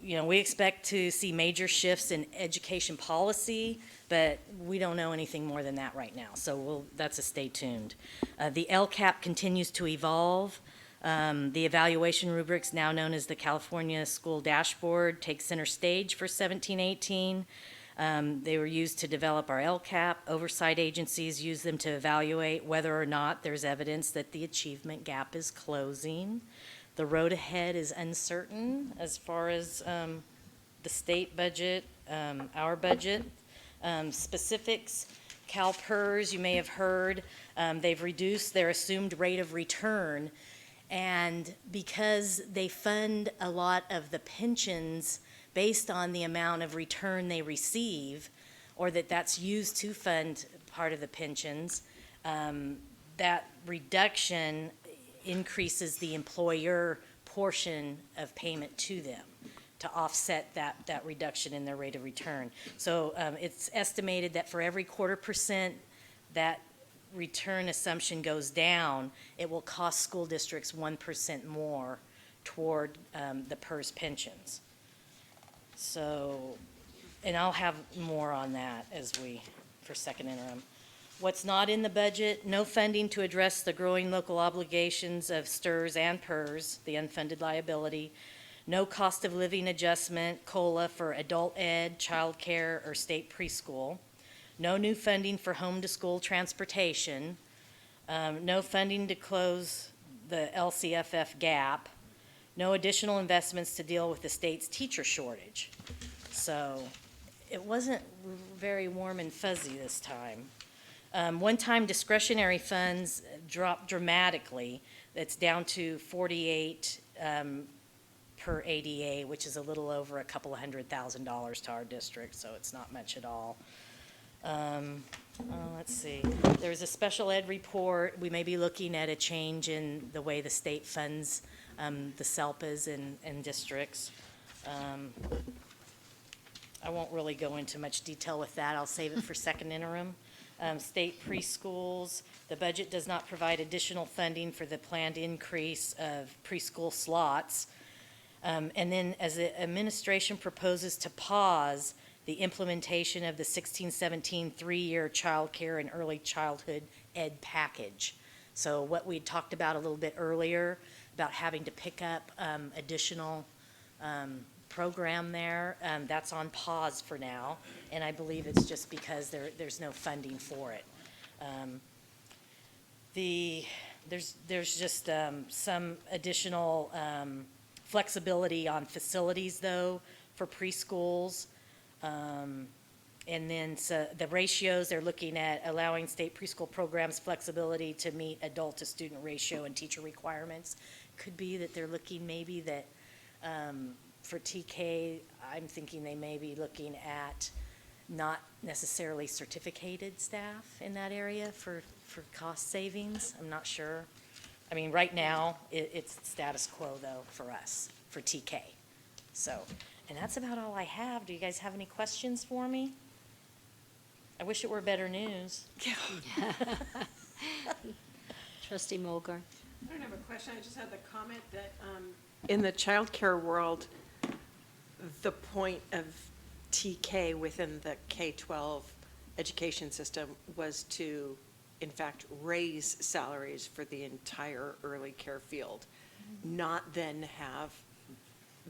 we expect to see major shifts in education policy, but we don't know anything more than that right now. So that's a stay tuned. The LCAP continues to evolve. The evaluation rubrics, now known as the California School Dashboard, take center stage for 17-18. They were used to develop our LCAP. Oversight agencies use them to evaluate whether or not there's evidence that the achievement gap is closing. The road ahead is uncertain as far as the state budget, our budget. Specifics, CalPERS, you may have heard, they've reduced their assumed rate of return. And because they fund a lot of the pensions based on the amount of return they receive, or that's used to fund part of the pensions, that reduction increases the employer portion of payment to them to offset that reduction in their rate of return. So it's estimated that for every 0.25% that return assumption goes down, it will cost school districts 1% more toward the PERS pensions. So, and I'll have more on that for second interim. What's not in the budget? No funding to address the growing local obligations of STRS and PERS, the unfunded liability. No cost of living adjustment, COLA, for adult ed, child care, or state preschool. No new funding for home-to-school transportation. No funding to close the LCFF gap. No additional investments to deal with the state's teacher shortage. So it wasn't very warm and fuzzy this time. One-time discretionary funds dropped dramatically. It's down to 48 per ADA, which is a little over $200,000 to our district, so it's not much at all. Let's see. There's a special ed report. We may be looking at a change in the way the state funds the SELPAs in districts. I won't really go into much detail with that. I'll save it for second interim. State preschools, the budget does not provide additional funding for the planned increase of preschool slots. And then as the administration proposes to pause the implementation of the 16-17 three-year child care and early childhood ed package. So what we talked about a little bit earlier, about having to pick up additional program there, that's on pause for now, and I believe it's just because there's no funding for it. There's just some additional flexibility on facilities, though, for preschools. And then the ratios, they're looking at allowing state preschool programs flexibility to meet adult-to-student ratio and teacher requirements. Could be that they're looking maybe that for TK, I'm thinking they may be looking at not necessarily certificated staff in that area for cost savings. I'm not sure. I mean, right now, it's status quo, though, for us, for TK. So, and that's about all I have. Do you guys have any questions for me? I wish it were better news. Trustee Mulgar? I don't have a question, I just had the comment that in the childcare world, the point of TK within the K-12 education system was to, in fact, raise salaries for the entire early care field, not then have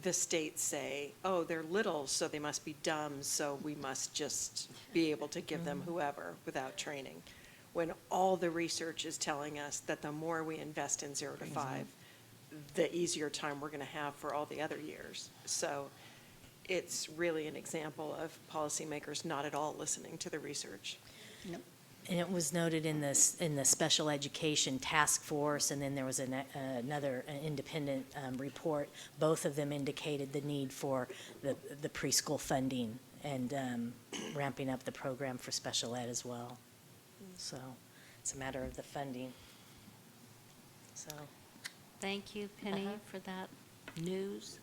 the state say, oh, they're little, so they must be dumb, so we must just be able to give them whoever without training. When all the research is telling us that the more we invest in 0 to 5, the easier time we're going to have for all the other years. So it's really an example of policymakers not at all listening to the research. Nope. And it was noted in the special education task force, and then there was another independent report. Both of them indicated the need for the preschool funding and ramping up the program for special ed as well. So it's a matter of the funding. So. Thank you, Penny, for that news.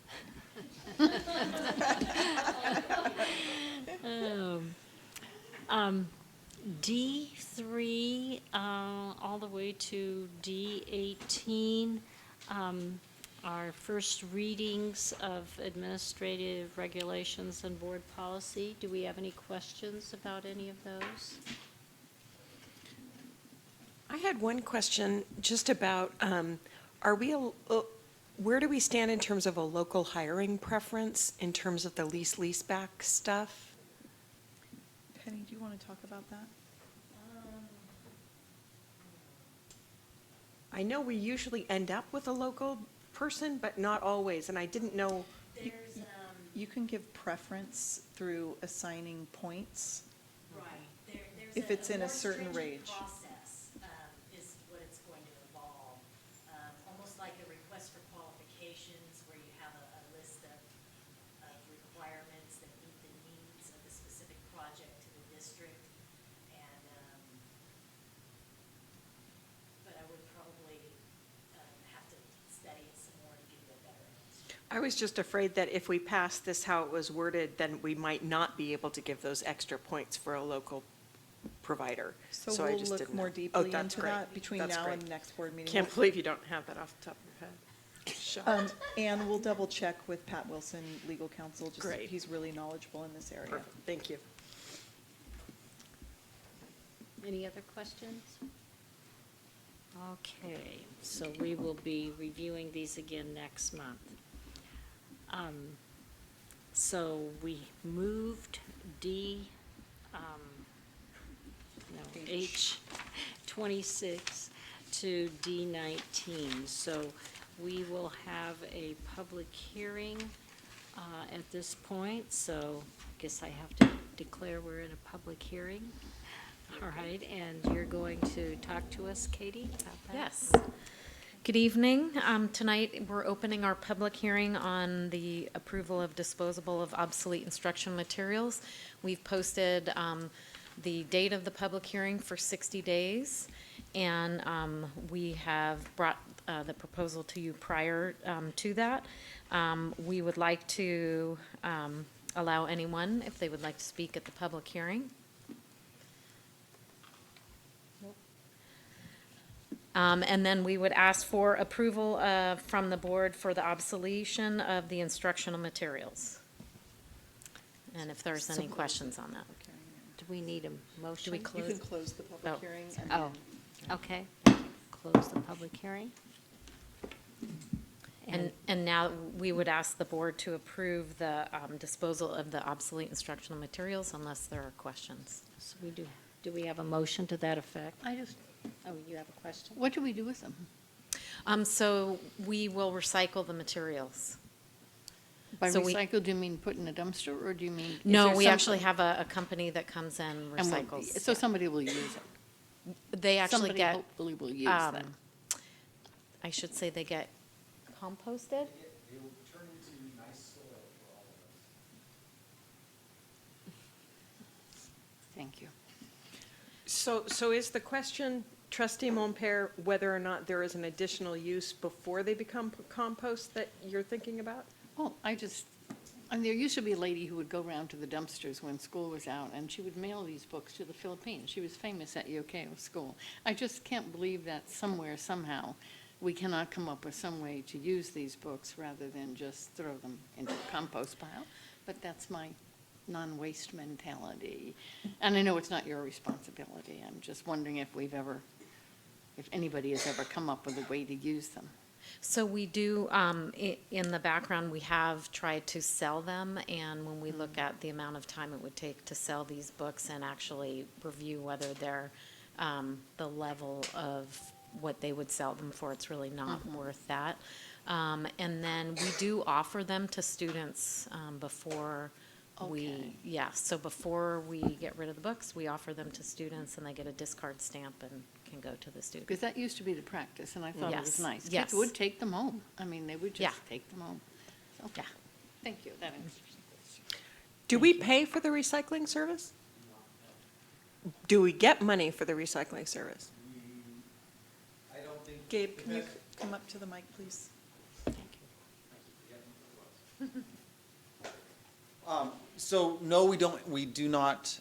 D3 all the way to D18 are first readings of administrative regulations and board policy. Do we have any questions about any of those? I had one question just about, where do we stand in terms of a local hiring preference in terms of the lease-back stuff? Penny, do you want to talk about that? I know we usually end up with a local person, but not always, and I didn't know. You can give preference through assigning points. Right. If it's in a certain range. Process is what it's going to involve. Almost like a request for qualifications where you have a list of requirements that meet the needs of the specific project to the district. And, but I would probably have to study it some more to give you a better answer. I was just afraid that if we passed this how it was worded, then we might not be able to give those extra points for a local provider. So I we'll just look didn't more know. deeply Oh, that's into great. that between That's now great. and the next board meeting. Can't believe you don't have that off the top of your head. Shocked. And we'll double check with Pat Wilson, legal counsel. Just Great. He's really knowledgeable in this area. Perfect, thank you. Any other questions? Okay, so we will be reviewing these again next month. So we moved H26 to D19. So we will have a public hearing at this point. So I guess I have to declare we're in a public hearing. All right, and you're going to talk to us, Katie, about that? Yes. Good evening. Tonight, we're opening our public hearing on the approval of disposable of obsolete instructional materials. We've posted the date of the public hearing for 60 days, and we have brought the proposal to you prior to that. We would like to allow anyone, if they would like to speak at the public hearing. And then we would ask for approval from the board for the obsolescence of the instructional materials. And if there's any questions on that. Do we need a motion? Do we You close? can close the public Oh. hearing. And Oh, then- okay. Close the public hearing. And now we would ask the board to approve the disposal of the obsolete instructional materials unless there are questions. So do we have a motion to that effect? I just, Oh, you have a question? what do we do with them? So we will recycle the materials. By So we- recycle, do you mean put in a dumpster, or do you mean? is No, there we some- actually have a company that comes in, and will- recycles. So somebody will use it. They actually Somebody get, hopefully will use them. I should say they get composted? Thank you. So is the question, trustee Mompere, whether or not there is an additional use before they become compost that you're thinking about? Oh, there used to be a lady who would go around to the dumpsters when school was out, and she would mail these books to the Philippines. She was famous at Ukiah School. I just can't believe that somewhere, somehow, we cannot come up with some way to use these books rather than just throw them into the compost pile. But that's my non-waste mentality. And I know it's not your responsibility. I'm just wondering if if anybody has ever come up with a way to use them. So we do, in the background, we have tried to sell them, and when we look at the amount of time it would take to sell these books and actually review whether they're the level of what they would sell them for, it's really not worth that. And then we do offer them to students before Okay. so before we get rid of the books, we offer them to students, and they get a discard stamp and can go to the student. Because that used to be the practice, and I thought it was Yes, nice. yes. Kids would take them home. I mean, they would Yeah. just take them home. Okay, thank you, that answers the question. Do we pay for the recycling service? Do we get money for the recycling service? I don't think. Gabe, can you? Come up to the mic, please. So no, we do not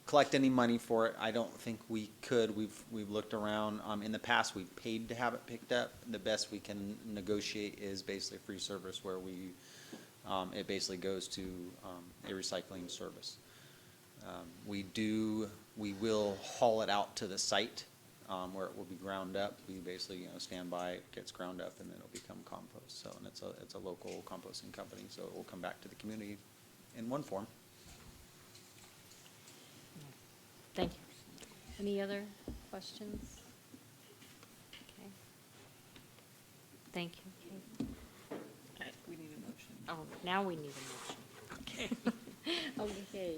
collect any money for it. I don't think we could. We've looked around. In the past, we've paid to have it picked up. The best we can negotiate is basically a free service where it basically goes to a recycling service. We will haul it out to the site where it will be ground up. We basically, stand by, it gets ground up, and then it'll become compost. So, and it's a local composting company, so it will come back to the community in one form. Thank you. Any other questions? Okay. Thank you. We need a motion. Oh, now we need a motion. Okay. Okay.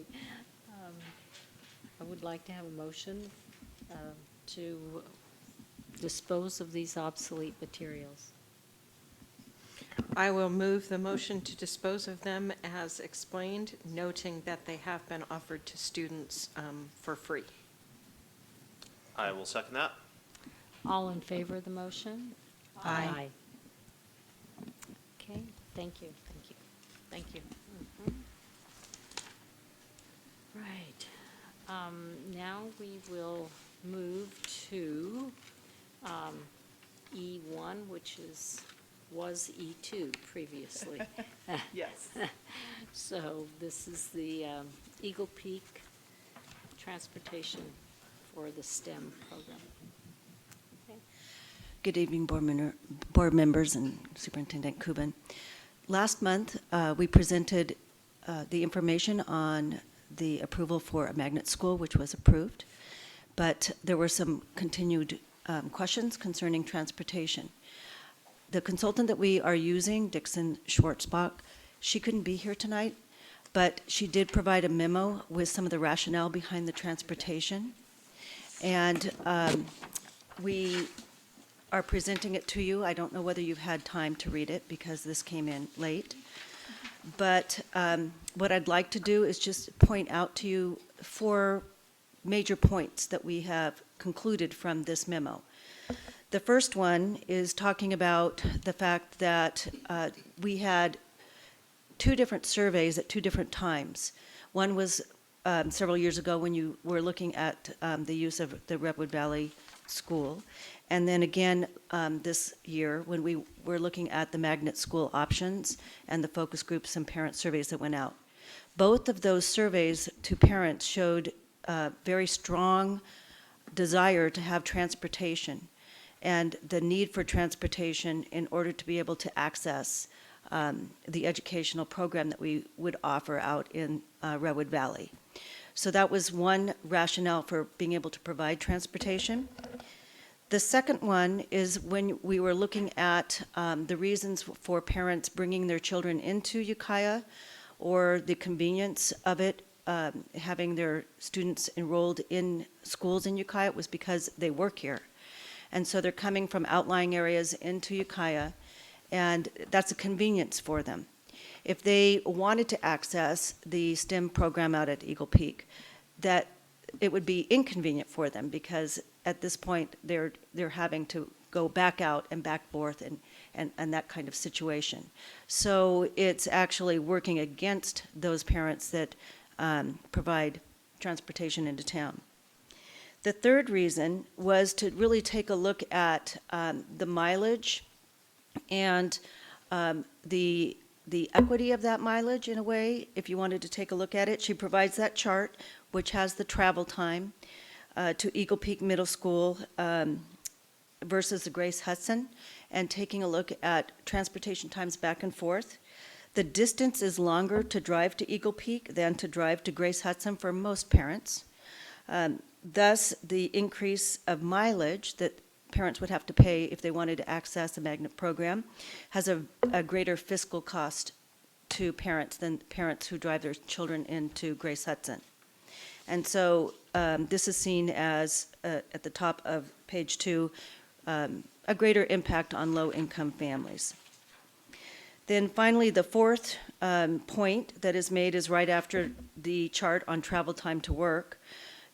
I would like to have a motion to dispose of these obsolete materials. I will move the motion to dispose of them as explained, noting that they have been offered to students for free. I will second that. All in favor of the motion? Aye. Okay, thank you. Thank you. Thank you. Right. Now we will move to E1, which was E2 previously. Yes. So this is the Eagle Peak Transportation for the STEM program. Okay. Good evening, board members and Superintendent Kubin. Last month, we presented the information on the approval for a magnet school, which was approved, but there were some continued questions concerning transportation. The consultant that we are using, Dixon Schwartzbach, she couldn't be here tonight, but she did provide a memo with some of the rationale behind the transportation. And we are presenting it to you. I don't know whether you've had time to read it because this came in late. But what I'd like to do is just point out to you 4 major points that we have concluded from this memo. The first one is talking about the fact that we had two different surveys at two different times. One was several years ago when you were looking at the use of the Redwood Valley School, and then again this year when we were looking at the magnet school options and the focus groups and parent surveys that went out. Both of those surveys to parents showed very strong desire to have transportation and the need for transportation in order to be able to access the educational program that we would offer out in Redwood Valley. So that was one rationale for being able to provide transportation. The second one is when we were looking at the reasons for parents bringing their children into Ukiah, or the convenience of it, having their students enrolled in schools in Ukiah, it was because they work here. And so they're coming from outlying areas into Ukiah, and that's a convenience for them. If they wanted to access the STEM program out at Eagle Peak, that it would be inconvenient for them because at this point they're having to go back out and back forth and that kind of situation. So it's actually working against those parents that provide transportation into town. The third reason was to really take a look at the mileage and the equity of that mileage in a way, if you wanted to take a look at it. She provides that chart, which has the travel time to Eagle Peak Middle School versus the Grace Hudson, and taking a look at transportation times back and forth. The distance is longer to drive to Eagle Peak than to drive to Grace Hudson for most parents. Thus, the increase of mileage that parents would have to pay if they wanted to access a magnet program has a greater fiscal cost to parents than parents who drive their children into Grace Hudson. And so this is seen as, at the top of page 2, a greater impact on low-income families. Then finally, the fourth point that is made is right after the chart on travel time to work,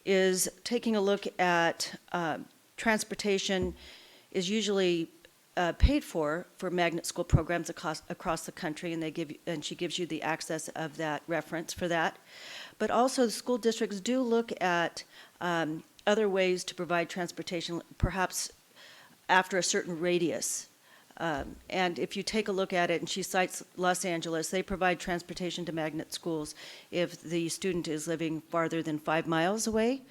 is taking a look at transportation is usually paid for magnet school programs across the country, and she gives you the access of that reference for that. But also the school districts do look at other ways to provide transportation, perhaps after a certain radius. And if you take a look at it, and she cites Los Angeles, they provide transportation to magnet schools if the student is living farther than 5 miles away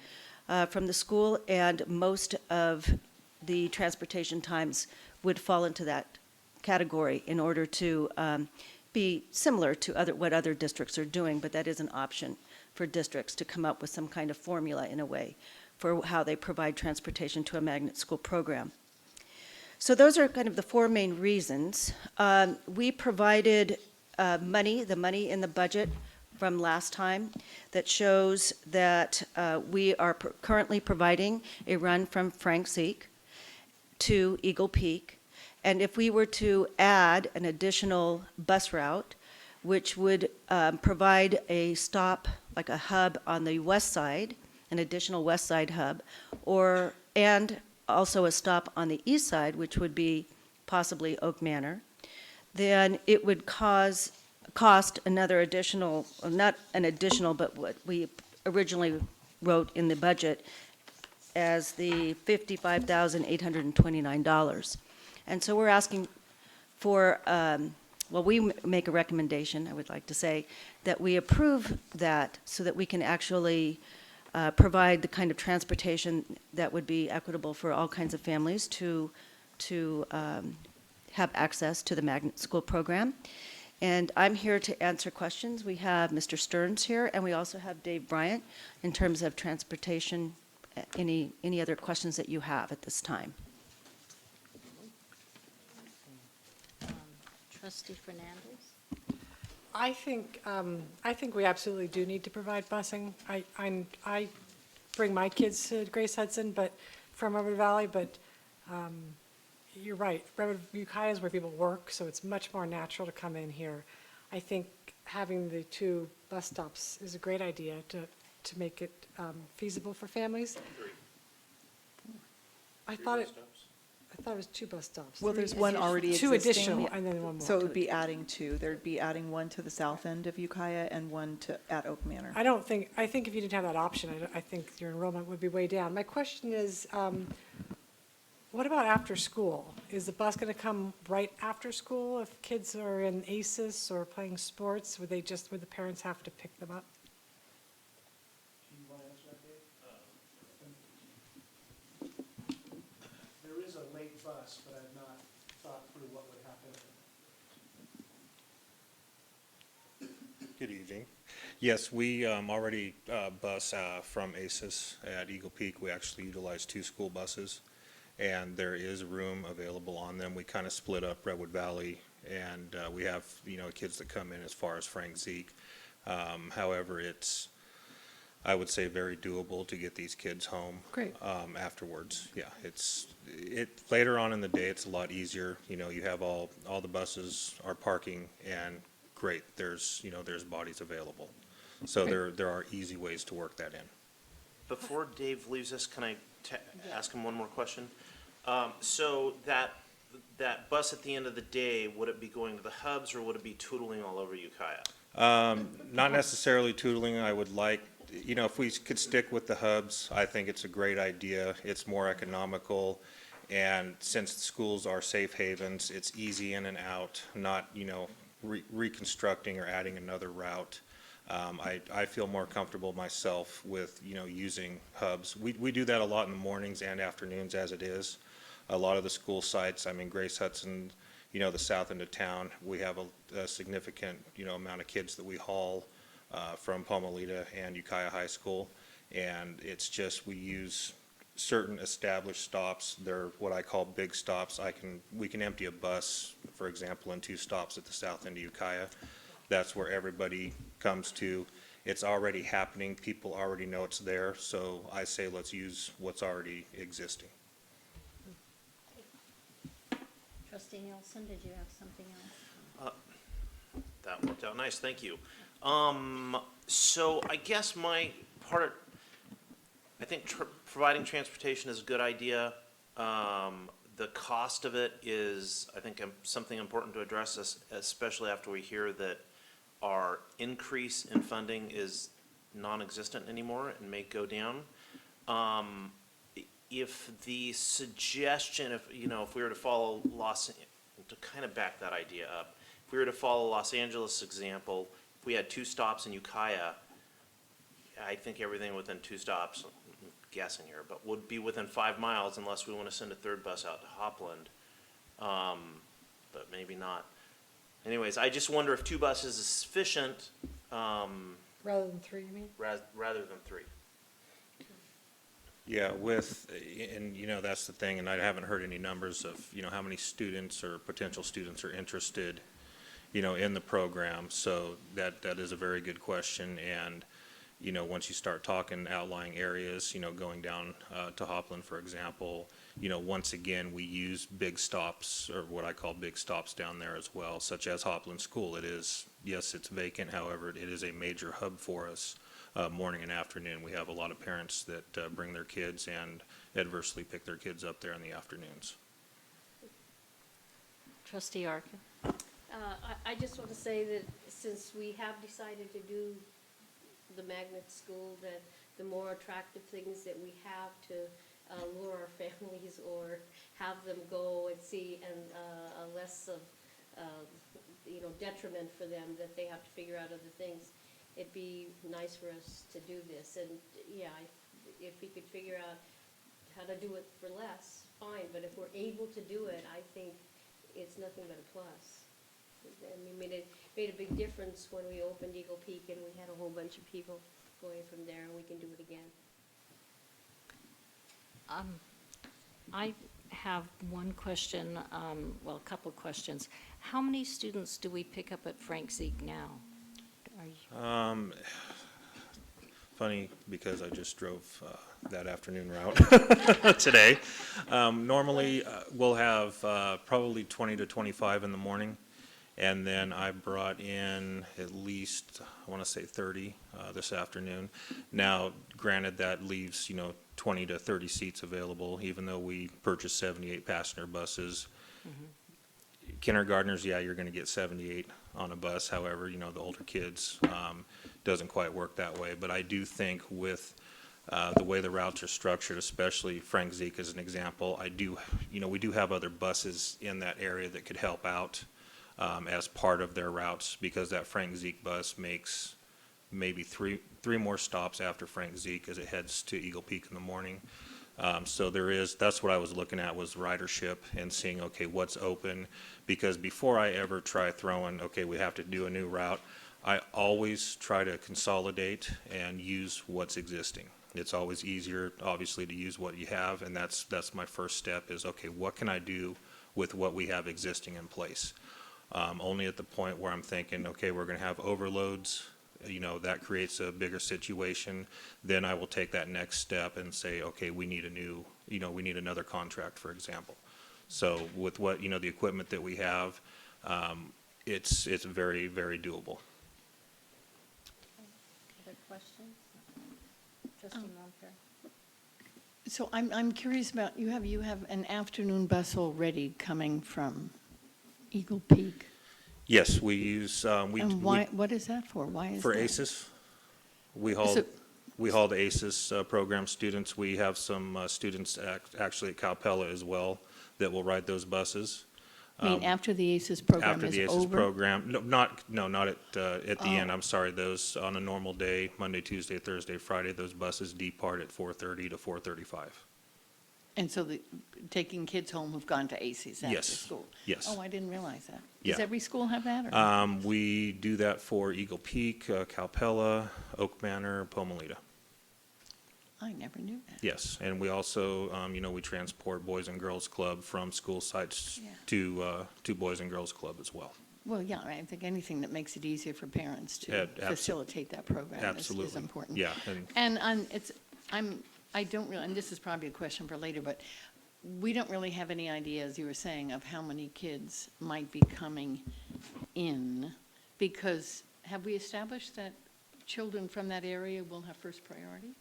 from the school, and most of the transportation times would fall into that category in order to be similar to what other districts are doing, but that is an option for districts to come up with some kind of formula in a way for how they provide transportation to a magnet school program. So those are kind of the four main reasons. We provided the money in the budget from last time that shows that we are currently providing a run from Frank Zeke to Eagle Peak. And if we were to add an additional bus route, which would provide a stop, like a hub on the west side, an additional west side hub, and also a stop on the east side, which would be possibly Oak Manor, then it would cost another additional, not an additional, but what we originally wrote in the budget as the $55,829. And so we're asking for, we make a recommendation, I would like to say, that we approve that so that we can actually provide the kind of transportation that would be equitable for all kinds of families to have access to the magnet school program. And I'm here to answer questions. We have Mr. Stearns here, and we also have Dave Bryant in terms of transportation. Any other questions that you have at this time? Trustee Fernandez? I think we absolutely do need to provide busing. I bring my kids to Grace Hudson, but from Redwood Valley, but you're right. Ukiah is where people work, so it's much more natural to come in here. I think having the 2 bus stops is a great idea to make it feasible for families. I thought I thought it was 2 bus stops. Well, there's one already Two existing. additional, and then one more. So it would be adding 2. There'd be adding one to the south end of Ukiah and one at Oak Manor. I think if you didn't have that option, I think your enrollment would be way down. My question is, what about after school? Is the bus going to come right after school if kids are in ACES or playing sports? Would the parents have to pick them up? There is a late bus, but I've not thought through what would happen. Good evening. Yes, we already bus from ACES at Eagle Peak. We actually utilize 2 school buses, and there is room available on them. We kind of split up Redwood Valley, and we have, kids that come in as far as Frank Zeke. However, it's, I would say, very doable to get these kids home. Great. Afterwards. Yeah, later on in the day, it's a lot easier. You have all the buses are parking, and great, there's bodies available. So there are easy ways to work that in. Before Dave leaves us, can I ask him one more question? So that bus at the end of the day, would it be going to the hubs or would it be tootling all over Ukiah? Not necessarily tootling. I would like, if we could stick with the hubs, I think it's a great idea. It's more economical. And since the schools are safe havens, it's easy in and out, not, reconstructing or adding another route. I feel more comfortable myself with, using hubs. We do that a lot in the mornings and afternoons as it is. A lot of the school sites, Grace Hudson, the south end of town, we have a significant, amount of kids that we haul from Palmalita and Ukiah High School. And it's just, we use certain established stops. They're what I call big stops. We can empty a bus, for example, in 2 stops at the south end of Ukiah. That's where everybody comes to. It's already happening. People already know it's there. So I say let's use what's already existing. Trustee Nielsen, did you have something else? That worked out nice, thank you. So I guess I think providing transportation is a good idea. The cost of it is, I think, something important to address, especially after we hear that our increase in funding is non-existent anymore and may go down. If the suggestion, if we were to follow to kind of back that idea up, if we were to follow Los Angeles example, if we had 2 stops in Ukiah, I think everything within 2 stops, I'm guessing here, but would be within 5 miles unless we want to send a 3rd bus out to Hopland, but maybe not. Anyways, I just wonder if 2 buses is sufficient. Rather than 3, you mean? Rather than 3. Yeah, and that's the thing, and I haven't heard any numbers of, how many students or potential students are interested, in the program. So that is a very good question. And, once you start talking outlying areas, going down to Hopland, for example, once again, we use big stops, or what I call big stops down there as well, such as Hopland School. It is, yes, it's vacant, however, it is a major hub for us. Morning and afternoon. We have a lot of parents that bring their kids and adversely pick their kids up there in the afternoons. Trustee Arkin? I just want to say that since we have decided to do the magnet school, that the more attractive things that we have to lure our families or have them go and see, and less of detriment for them that they have to figure out other things. It'd be nice for us to do this, and if we could figure out how to do it for less, fine, but if we're able to do it, I think it's nothing but a plus. And it made a big difference when we opened Eagle Peak and we had a whole bunch of people going from there, and we can do it again. I have one question, a couple questions. How many students do we pick up at Frank Zeke now? Funny, because I just drove that afternoon route today. Normally, we'll have probably 20 to 25 in the morning, And then I brought in at least, I want to say 30 this afternoon. Now, granted, that leaves, 20 to 30 seats available, even though we purchased 78 passenger buses. Kindergartners, yeah, you're going to get 78 on a bus. However, the older kids, doesn't quite work that way. But I do think with the way the routes are structured, especially Frank Zeke as an example, we do have other buses in that area that could help out as part of their routes, because that Frank Zeke bus makes maybe three more stops after Frank Zeke as it heads to Eagle Peak in the morning. So that's what I was looking at, was ridership and seeing, okay, what's open. Because before I ever try throwing, okay, we have to do a new route, I always try to consolidate and use what's existing. It's always easier, obviously, to use what you have, and that's my first step is, okay, what can I do with what we have existing in place? Only at the point where I'm thinking, okay, we're going to have overloads, that creates a bigger situation, then I will take that next step and say, okay, we need we need another contract, for example. So with what, the equipment that we have, it's very, very doable. Other questions? Trustee Montero? So I'm curious about, you have an afternoon bus already coming from Eagle Peak. Yes, we use, And why, what is that for? Why is for that? ACES. We haul the ACES program students. We have some students actually at Calpella as well that will ride those buses. I mean, after the ACES program After is the ACES over? program, not at the Oh. end, I'm sorry, those on a normal day, Monday, Tuesday, Thursday, Friday, those buses depart at 4:30 to 4:35. And so taking kids home who've gone to ACES after Yes, school? yes. Oh, I didn't realize that. Yeah. Does every school have that? Or? We do that for Eagle Peak, Calpella, Oak Manor, Pomalita. I never knew that. Yes, and we also, we transport Boys and Girls Club from school sites Yeah. to Boys and Girls Club as well. Well, yeah, I think anything that makes it easier for parents to facilitate that program is Absolutely. important. Yeah, And I don't really, and this is probably a question for later, but we don't really have any idea, as you were saying, of how many kids might be coming in, because have we established that children from that area will have first priority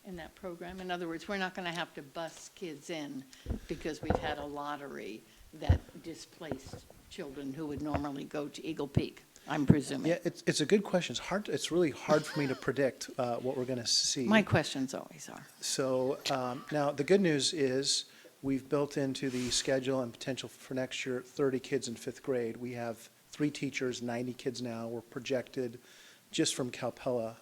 in that program? In other words, we're not going to have to bus kids in because we've had a lottery that displaced children who would normally go to Eagle Peak, I'm presuming. Yeah, it's a good question. It's really hard for me to predict what we're going to see. My questions always are. So now, the good news is we've built into the schedule and potential for next year 30 kids in fifth grade. We have 3 teachers, 90 kids now. We're projected just from Calpella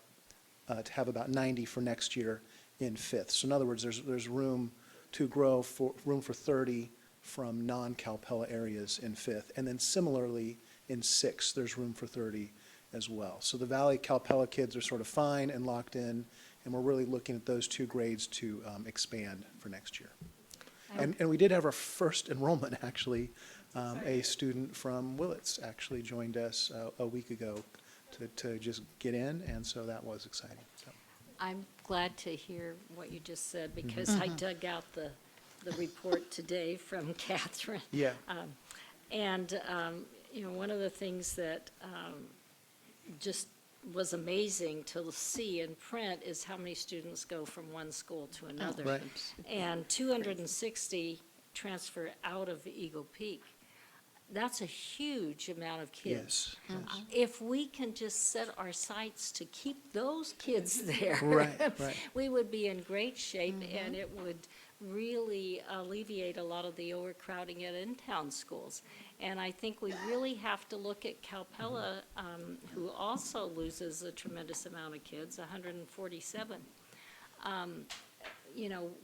to have about 90 for next year in fifth. So in other words, there's room to grow, room for 30 from non-Calpella areas in fifth. And then similarly, in sixth, there's room for 30 as well. So the Valley Calpella kids are sort of fine and locked in, and we're really looking at those 2 grades to expand for next year. And we did have our first enrollment, actually. A student from Willits actually joined us a week ago to just get in, and so that was exciting. So. I'm glad to hear what you just said, because I dug out the report today from Catherine. Yeah. One of the things that just was amazing to see in print is how many students go from one school to another. Right. And 260 transfer out of Eagle Peak. That's a huge amount of kids. Yes. If we can just set our sights to keep those kids there, Right. we would be in great shape, and it would really alleviate a lot of the overcrowding at in-town schools. And I think we really have to look at Calpella, who also loses a tremendous amount of kids, 147.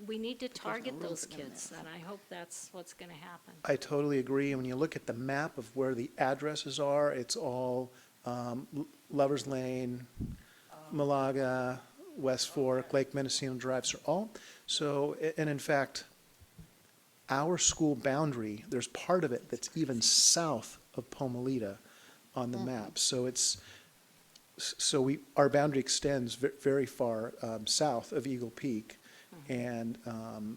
We need to target those kids, and I hope that's what's going to happen. I totally agree. And when you look at the map of where the addresses are, it's all Lovers Lane, Malaga, West Fork, Lake Mendocino Drive, so all. So, and in fact, our school boundary, there's part of it that's even south of Pomalita on the map. So our boundary extends very far south of Eagle Peak. And,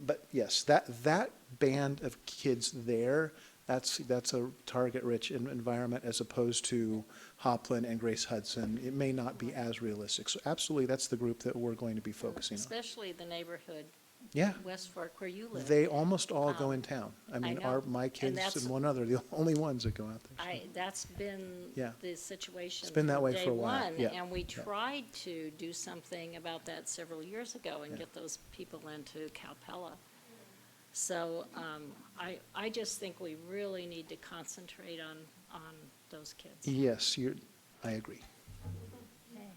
but yes, that band of kids there, That's a target-rich environment as opposed to Hopland and Grace Hudson. It may not be as realistic. So absolutely, that's the group that we're going to be focusing on. Especially the neighborhood, Yeah. West Fork, where you live. They almost all go in town. I mean, know. my And kids that's- and one other, the only ones that go out there. That's been Yeah. the situation It's been that from way day for a while, one, yeah, and we yeah. tried to do something about that several years ago and Yeah. get those people into Calpella. So, I just think we really need to concentrate on those kids. Yes, I agree. Okay.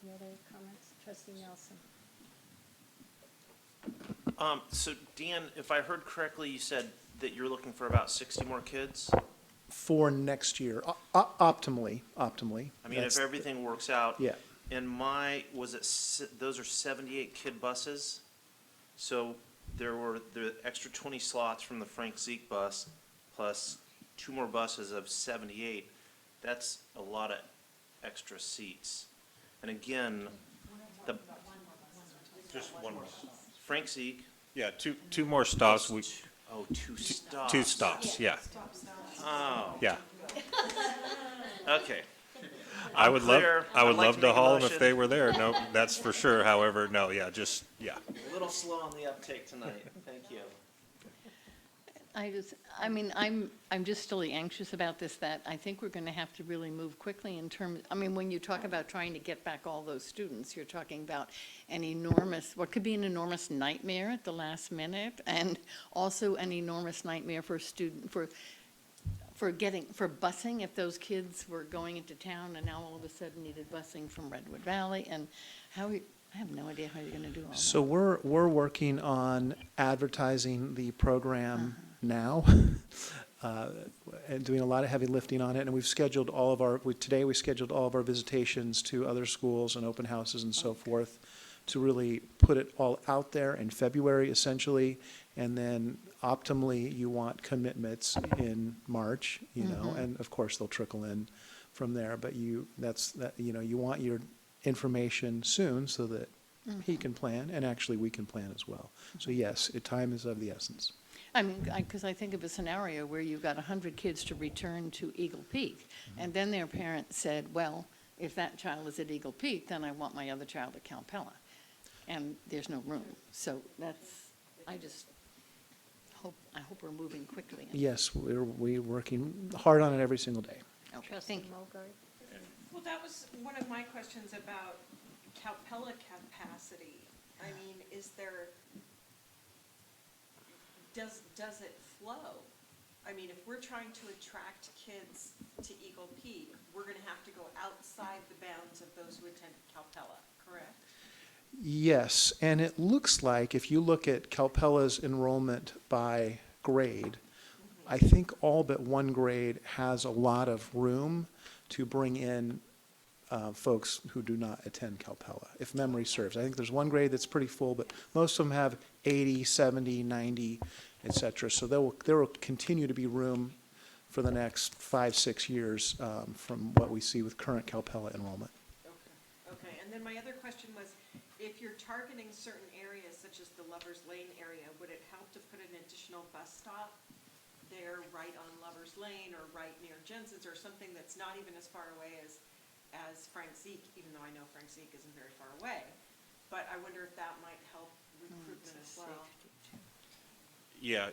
Any other comments? Trustee Nelson? So Dan, if I heard correctly, you said that you're looking for about 60 more kids? For next year, optimally. I mean, That's- if everything works out. Yeah. And those are 78 kid buses? So there were the extra 20 slots from the Frank Zeke bus, plus 2 more buses of 78. That's a lot of extra seats. And again, Just one more. Frank Zeke. Yeah, two more stops. Oh, 2 stops. 2 stops, yeah. Oh. Yeah. Okay. I I'm would clear. I would I'd like love to to make a haul them if motion. they were there. No, that's for sure. However, no, yeah, yeah. A little slow on the uptake tonight. Thank you. I'm just still anxious about this, that I think we're going to have to really move quickly in terms, when you talk about trying to get back all those students, you're talking about what could be an enormous nightmare at the last minute, and also an enormous nightmare for busing, if those kids were going into town and now all of a sudden needed busing from Redwood Valley, and I have no idea how you're going to do all that. So we're working on advertising the program now, and doing a lot of heavy lifting on it. And we've scheduled today we scheduled all of our visitations to other schools and open houses and so forth to really put it all out there in February essentially. And then optimally, you want commitments in March, and of course they'll trickle in from there. But you want your information soon so that he can plan, and actually we can plan as well. So yes, time is of the essence. Because I think of a scenario where you've got 100 kids to return to Eagle Peak, and then their parents said, well, if that child is at Eagle Peak, then I want my other child at Calpella. And there's no room. So I hope we're moving quickly. Yes, we're working hard on it every single day. Okay, Trustee thank you. Mulgard? Well, that was one of my questions about Calpella capacity. I mean, does it flow? I mean, if we're trying to attract kids to Eagle Peak, we're gonna have to go outside the bounds of those who attend Calpella, correct? Yes, and it looks like if you look at Calpella's enrollment by grade, I think all but one grade has a lot of room to bring in folks who do not attend Calpella, if memory serves. I think there's one grade that's pretty full, but most of them have 80, 70, 90, et cetera. So there will continue to be room for the next 5-6 years from what we see with current Calpella enrollment. Okay, and then my other question was, if you're targeting certain areas, such as the Lovers Lane area, would it help to put an additional bus stop there right on Lovers Lane or right near Jensen's, or something that's not even as far away as Frank Zeke, even though I know Frank Zeke isn't very far away? But I wonder if that might help recruitment as well. Yeah,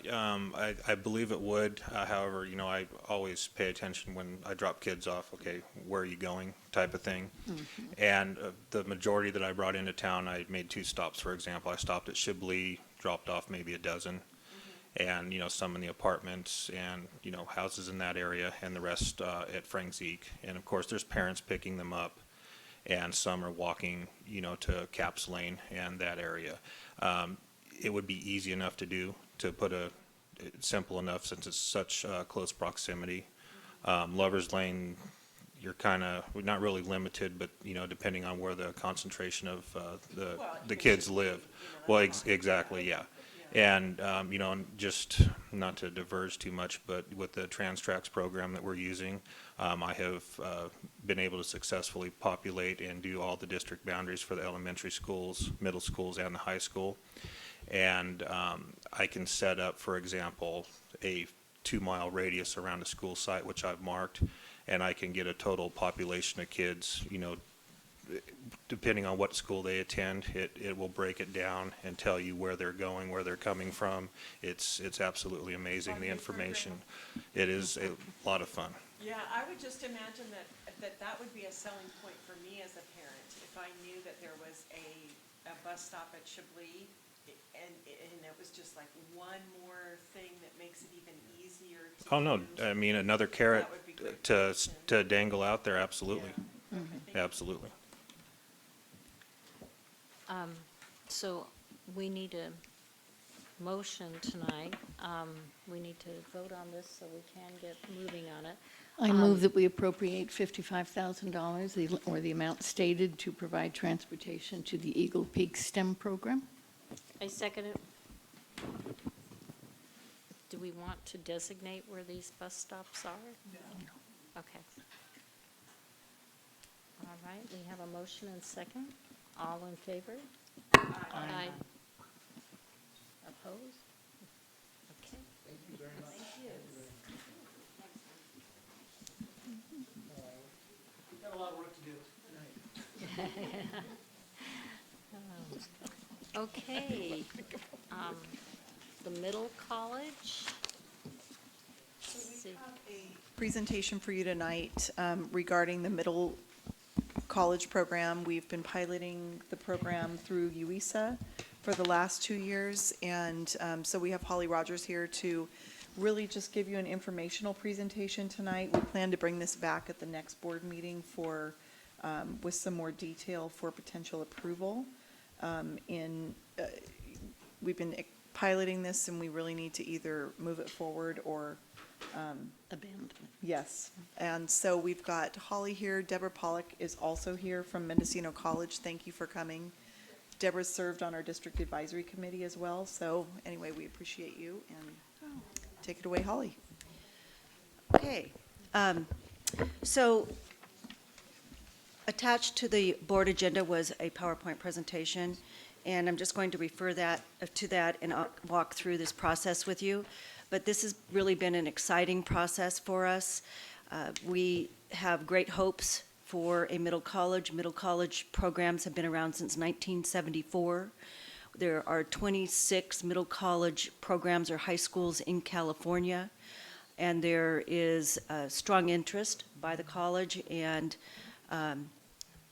I believe it would. However, I always pay attention when I drop kids off, okay, where are you going type of thing. And the majority that I brought into town, I made 2 stops, for example. I stopped at Shibley, dropped off maybe a dozen, and, some in the apartments and, houses in that area, and the rest at Frank Zeke. And of course, there's parents picking them up, and some are walking, to Caps Lane and that area. It would be easy enough to do, to put simple enough since it's such close proximity. Lovers Lane, you're we're not really limited, but, depending on where the concentration of the kids live. Well, exactly, yeah. And, just not to diverge too much, but with the Trans Tracks program that we're using, I have been able to successfully populate and do all the district boundaries for the elementary schools, middle schools, and the high school. And I can set up, for example, a 2-mile radius around a school site, which I've marked, and I can get a total population of kids, depending on what school they attend, it will break it down and tell you where they're going, where they're coming from. It's absolutely amazing, the information. It is a lot of fun. Yeah, I would just imagine that would be a selling point for me as a parent, if I knew that there was a bus stop at Chablis, and it was just like one more thing that makes it even easier to Oh, no, use. I mean, another carrot That would be great. to dangle out there, absolutely. Absolutely. So we need a motion tonight. We need to vote on this so we can get moving on it. I move that we appropriate $55,000, or the amount stated, to provide transportation to the Eagle Peak STEM program. I second it. Do we want to designate where these bus stops are? No. Okay. All right, we have a motion and second. All in favor? Aye. Opposed? Okay. Thank you very much. We've got a lot of work to do tonight. Okay. The middle college. See. Presentation for you tonight regarding the middle college program. We've been piloting the program through UISA for the last 2 years, and so we have Holly Rogers here to really just give you an informational presentation tonight. We plan to bring this back at the next board meeting for with some more detail for potential approval. We've been piloting this, and we really need to either move it forward or Abandoned. yes. And so we've got Holly here. Deborah Pollock is also here from Mendocino College. Thank you for coming. Deborah served on our district advisory committee as well. So anyway, we appreciate you, and take it away, Holly. Okay. So attached to the board agenda was a PowerPoint presentation, and I'm just going to refer to that and I'll walk through this process with you. But this has really been an exciting process for us. We have great hopes for a middle college. Middle college programs have been around since 1974. There are 26 middle college programs or high schools in California, and there is strong interest by the college and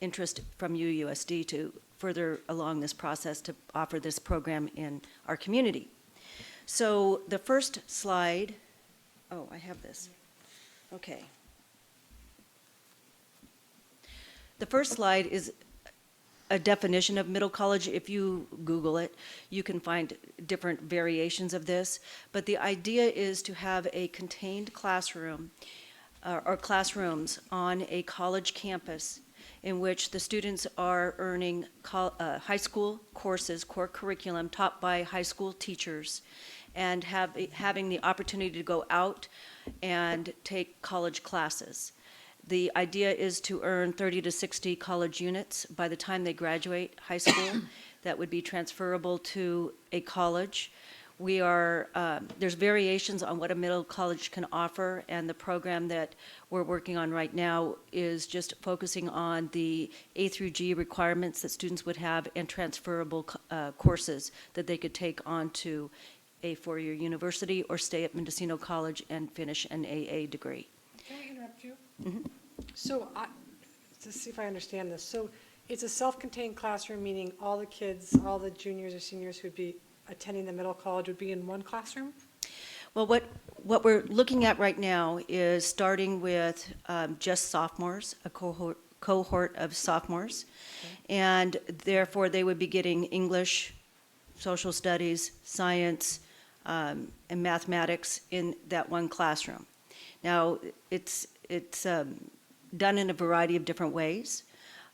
interest from UUSD to further along this process to offer this program in our community. So the first slide, oh, I have this. Okay. The first slide is a definition of middle college. If you Google it, you can find different variations of this. But the idea is to have a contained classroom or classrooms on a college campus in which the students are earning high school courses, core curriculum taught by high school teachers, and having the opportunity to go out and take college classes. The idea is to earn 30 to 60 college units by the time they graduate high school that would be transferable to a college. There's variations on what a middle college can offer, and the program that we're working on right now is just focusing on the A through G requirements that students would have and transferable courses that they could take on to a four-year university or stay at Mendocino College and finish an AA degree. Can I interrupt you? Mhm. So, to see if I understand this, so it's a self-contained classroom, meaning all the kids, all the juniors or seniors who'd be attending the middle college would be in one classroom? Well, what we're looking at right now is starting with just sophomores, a cohort of sophomores, and therefore they would be getting English, social studies, science, and mathematics in that one classroom. Now, it's done in a variety of different ways,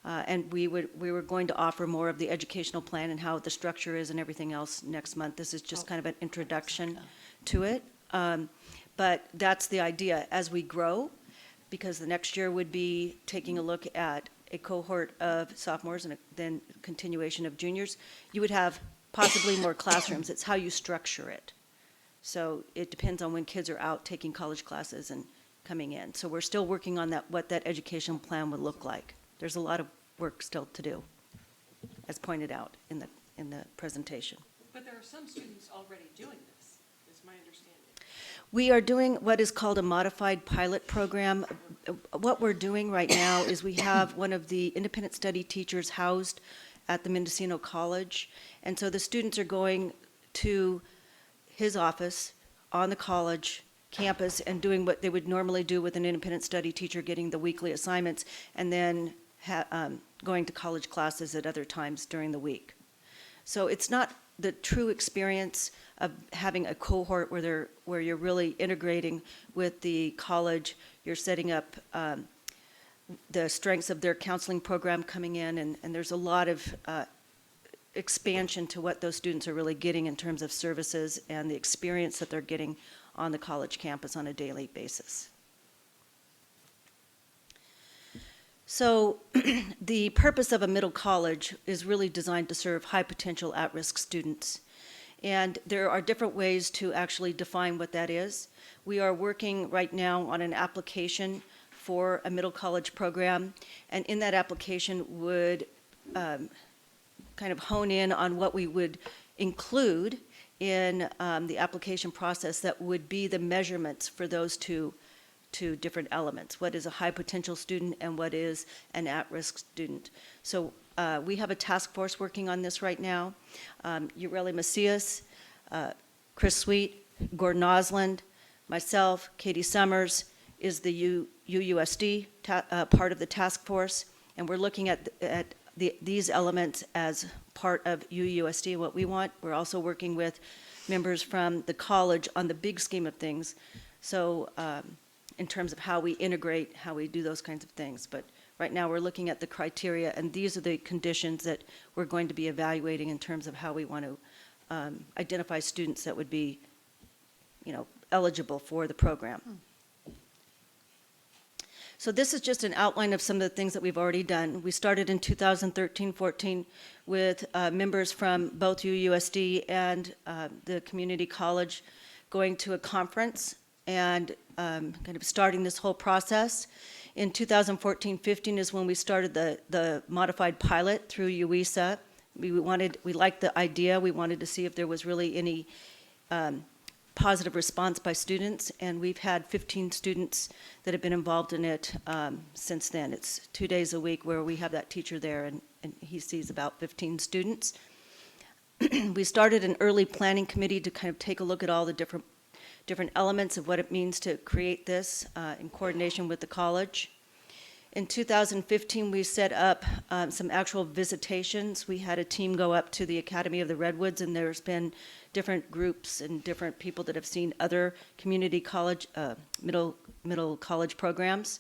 and we were going to offer more of the educational plan and how the structure is and everything else next month. This is just kind of an introduction to it, but that's the idea as we grow, because the next year would be taking a look at a cohort of sophomores and then continuation of juniors. You would have possibly more classrooms. It's how you structure it So it depends on when kids are out taking college classes and coming in. So we're still working on that, what that education plan would look like. There's a lot of work still to do, as pointed out in the presentation. But there are some students already doing this, is my understanding. We are doing what is called a modified pilot program. What we're doing right now is we have one of the independent study teachers housed at the Mendocino College. And so the students are going to his office on the college campus and doing what they would normally do with an independent study teacher, getting the weekly assignments, and then going to college classes at other times during the week. So it's not the true experience of having a cohort where you're really integrating with the college. You're setting up the strengths of their counseling program coming in, and there's a lot of expansion to what those students are really getting in terms of services and the experience that they're getting on the college campus on a daily basis. So the purpose of a middle college is really designed to serve high potential at-risk students. And there are different ways to actually define what that is. We are working right now on an application for a middle college program, and in that application would kind of hone in on what we would include in the application process that would be the measurements for those two different elements. What is a high potential student and what is an at-risk student? So we have a task force working on this right now. Ureli Macias, Chris Sweet, Gordon Osland, myself, Katie Summers is the UUSD part of the task force, and we're looking at these elements as part of UUSD, what we want. We're also working with members from the college on the big scheme of things. So in terms of how we integrate, how we do those kinds of things. But right now we're looking at the criteria, and these are the conditions that we're going to be evaluating in terms of how we want to identify students that would be, eligible for the program. So this is just an outline of some of the things that we've already done. We started in 2013-14 with members from both UUSD and the community college going to a conference and kind of starting this whole process. In 2014-15 is when we started the modified pilot through UISA. We liked the idea. We wanted to see if there was really any positive response by students, and we've had 15 students that have been involved in it since then. It's 2 days a week where we have that teacher there, and he sees about 15 students. We started an early planning committee to kind of take a look at all the different elements of what it means to create this in coordination with the college. In 2015, we set up some actual visitations. We had a team go up to the Academy of the Redwoods, and there's been different groups and different people that have seen other community college, middle college programs.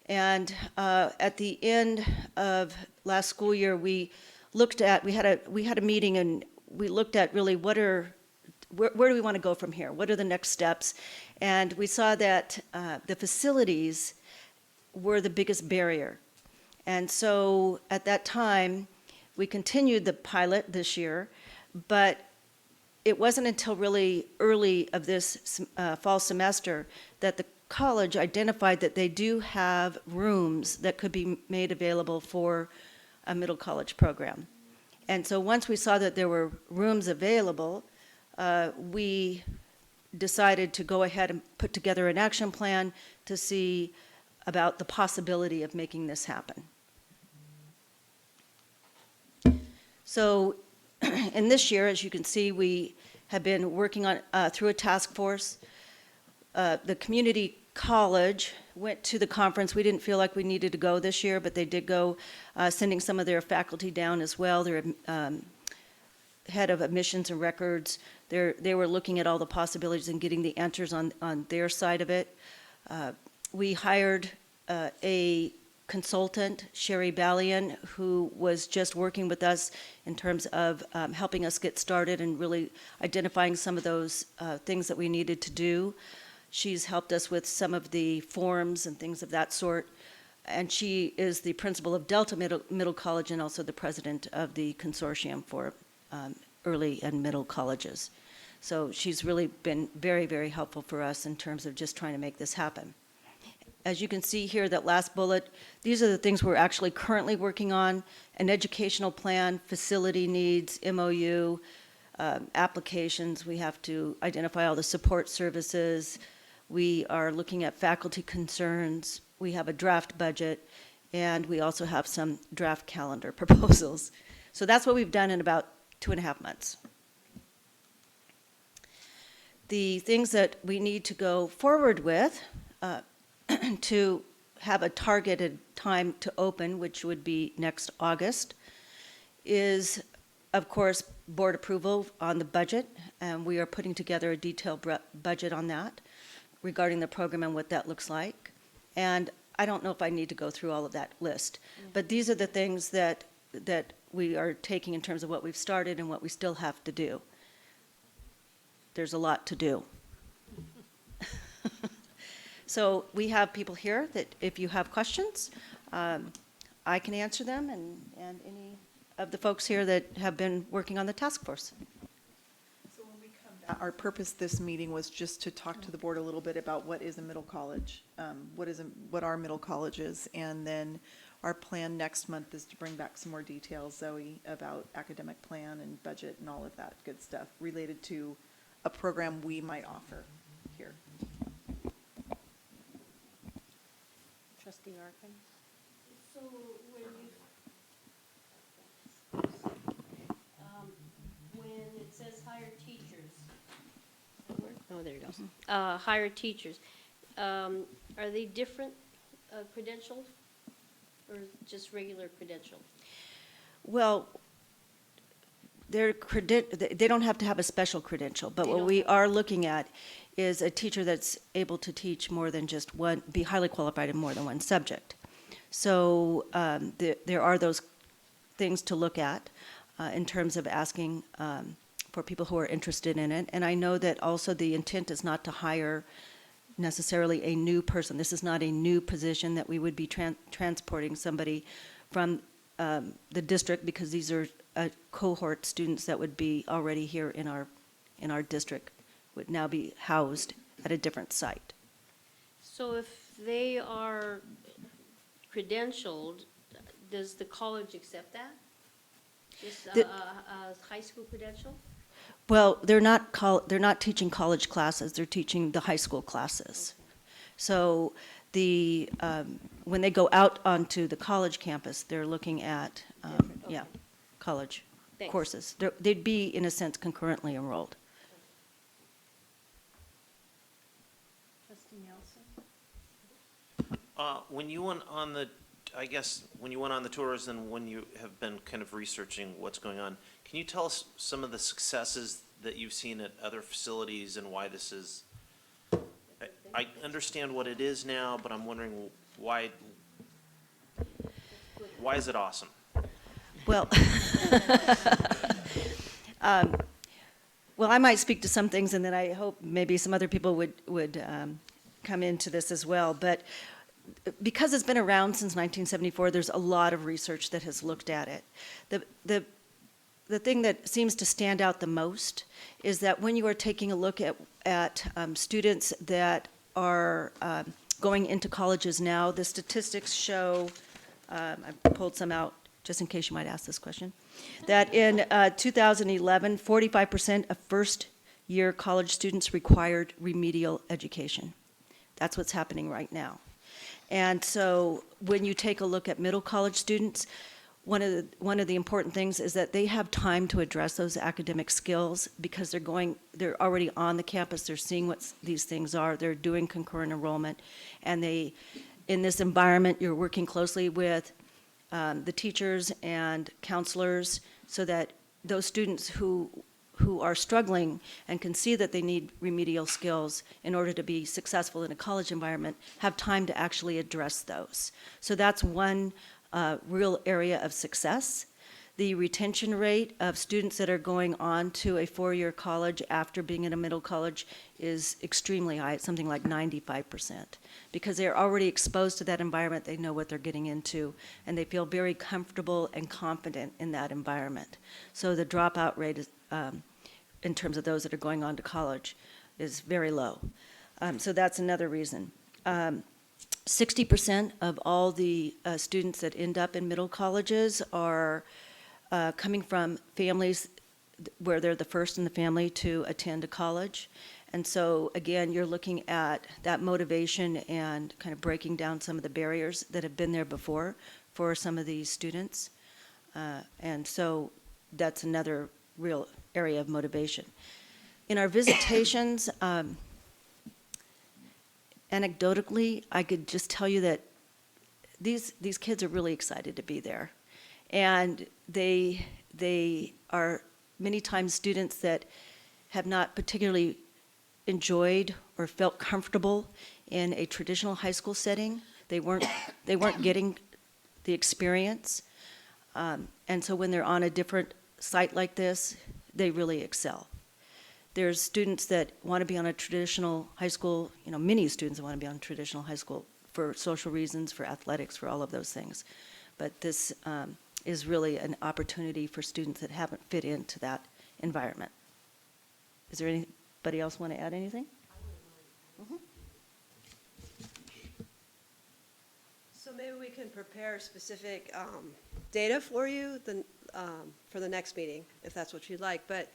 And at the end of last school year, we had a meeting, and we looked at really where do we want to go from here? What are the next steps? And we saw that the facilities were the biggest barrier. And so at that time, we continued the pilot this year, but it wasn't until really early of this fall semester that the college identified that they do have rooms that could be made available for a middle college program. And so once we saw that there were rooms available, we decided to go ahead and put together an action plan to see about the possibility of making this happen. So in this year, as you can see, we have been working on through a task force. The community college went to the conference. We didn't feel like we needed to go this year, but they did go, sending some of their faculty down as well. Their head of admissions and records, they were looking at all the possibilities and getting the answers on their side of it. We hired a consultant, Sherry Ballion, who was just working with us in terms of helping us get started and really identifying some of those things that we needed to do. She's helped us with some of the forms and things of that sort. And she is the principal of Delta Middle College and also the president of the consortium for early and middle colleges. So she's really been very, very helpful for us in terms of just trying to make this happen. As you can see here, that last bullet, these are the things we're actually currently working on: an educational plan, facility needs, MOU, applications. We have to identify all the support services. We are looking at faculty concerns. We have a draft budget, and we also have some draft calendar proposals. So that's what we've done in about 2.5 months. The things that we need to go forward with to have a targeted time to open, which would be next August, is, of course, board approval on the budget, and we are putting together a detailed budget on that regarding the program and what that looks like. And I don't know if I need to go through all of that list, but these are the things that we are taking in terms of what we've started and what we still have to do. There's a lot to do. So we have people here that if you have questions, I can answer them, and any of the folks here that have been working on the task force. So when we come back, our purpose this meeting was just to talk to the board a little bit about what is a middle college, what are middle colleges, and then our plan next month is to bring back some more details, Zoe, about academic plan and budget and all of that good stuff related to a program we might offer here. Trustee Arkin? So when it says hire teachers, oh, there you go. Hire teachers, are they different credentialed or just regular credentialed? Well, they don't have to have a special credential, but what we are looking at is a teacher that's able to teach more than just one, be highly qualified in more than one subject. So there are those things to look at in terms of asking for people who are interested in it. And I know that also the intent is not to hire necessarily a new person. This is not a new position that we would be transporting somebody from the district, because these are cohort students that would be already here in our district, would now be housed at a different site. So if they are credentialed, does the college accept that? Just a high school credential? Well, they're not teaching college classes, they're teaching the high school classes. Okay. So when they go out onto the college campus, they're looking at, Okay. college Thanks. courses. They'd be, in a sense, concurrently enrolled. Trustee Nelson? When you went on the, I guess, when you went on the tours and when you have been kind of researching what's going on, can you tell us some of the successes that you've seen at other facilities and why this is? I understand what it is now, but I'm wondering why is it awesome? Well, well, I might speak to some things, and then I hope maybe some other people would come into this as well. But because it's been around since 1974, there's a lot of research that has looked at it. The thing that seems to stand out the most is that when you are taking a look at students that are going into colleges now, the statistics show, I pulled some out just in case you might ask this question, that in 2011, 45% of first-year college students required remedial education. That's what's happening right now. And so when you take a look at middle college students, one of the important things is that they have time to address those academic skills because they're already on the campus, they're seeing what these things are, they're doing concurrent enrollment, and in this environment, you're working closely with the teachers and counselors so that those students who are struggling and can see that they need remedial skills in order to be successful in a college environment have time to actually address those. So that's one real area of success. The retention rate of students that are going on to a four-year college after being in a middle college is extremely high. It's something like 95%. Because they're already exposed to that environment, they know what they're getting into, and they feel very comfortable and confident in that environment. So the dropout rate is in terms of those that are going on to college, is very low. So that's another reason. 60% of all the students that end up in middle colleges are coming from families where they're the first in the family to attend a college. And so, again, you're looking at that motivation and kind of breaking down some of the barriers that have been there before for some of these students. And so that's another real area of motivation. In our visitations, anecdotally, I could just tell you that these kids are really excited to be there. And they are many times students that have not particularly enjoyed or felt comfortable in a traditional high school setting. They weren't getting the experience. And so when they're on a different site like this, they really excel. There's students that want to be on a traditional high school, many students that want to be on a traditional high school for social reasons, for athletics, for all of those things. But this is really an opportunity for students that haven't fit into that environment. Is there anybody else want to add anything? So maybe we can prepare specific data for you for the next meeting, if that's what you'd like. But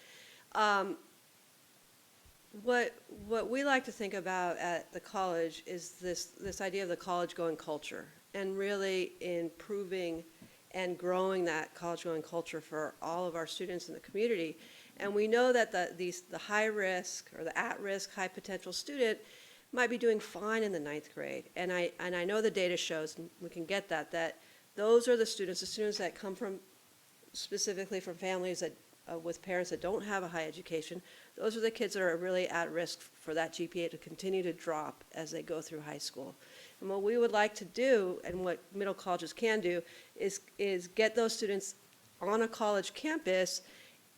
what we like to think about at the college is this idea of the college-going culture, and really improving and growing that college-going culture for all of our students in the community. And we know that the high risk or the at-risk, high potential student might be doing fine in the 9th grade. And I know the data shows, and we can get that those are the students that come from, specifically from families that, with parents that don't have a high education. Those are the kids that are really at risk for that GPA to continue to drop as they go through high school. And what we would like to do, and what middle colleges can do, is get those students on a college campus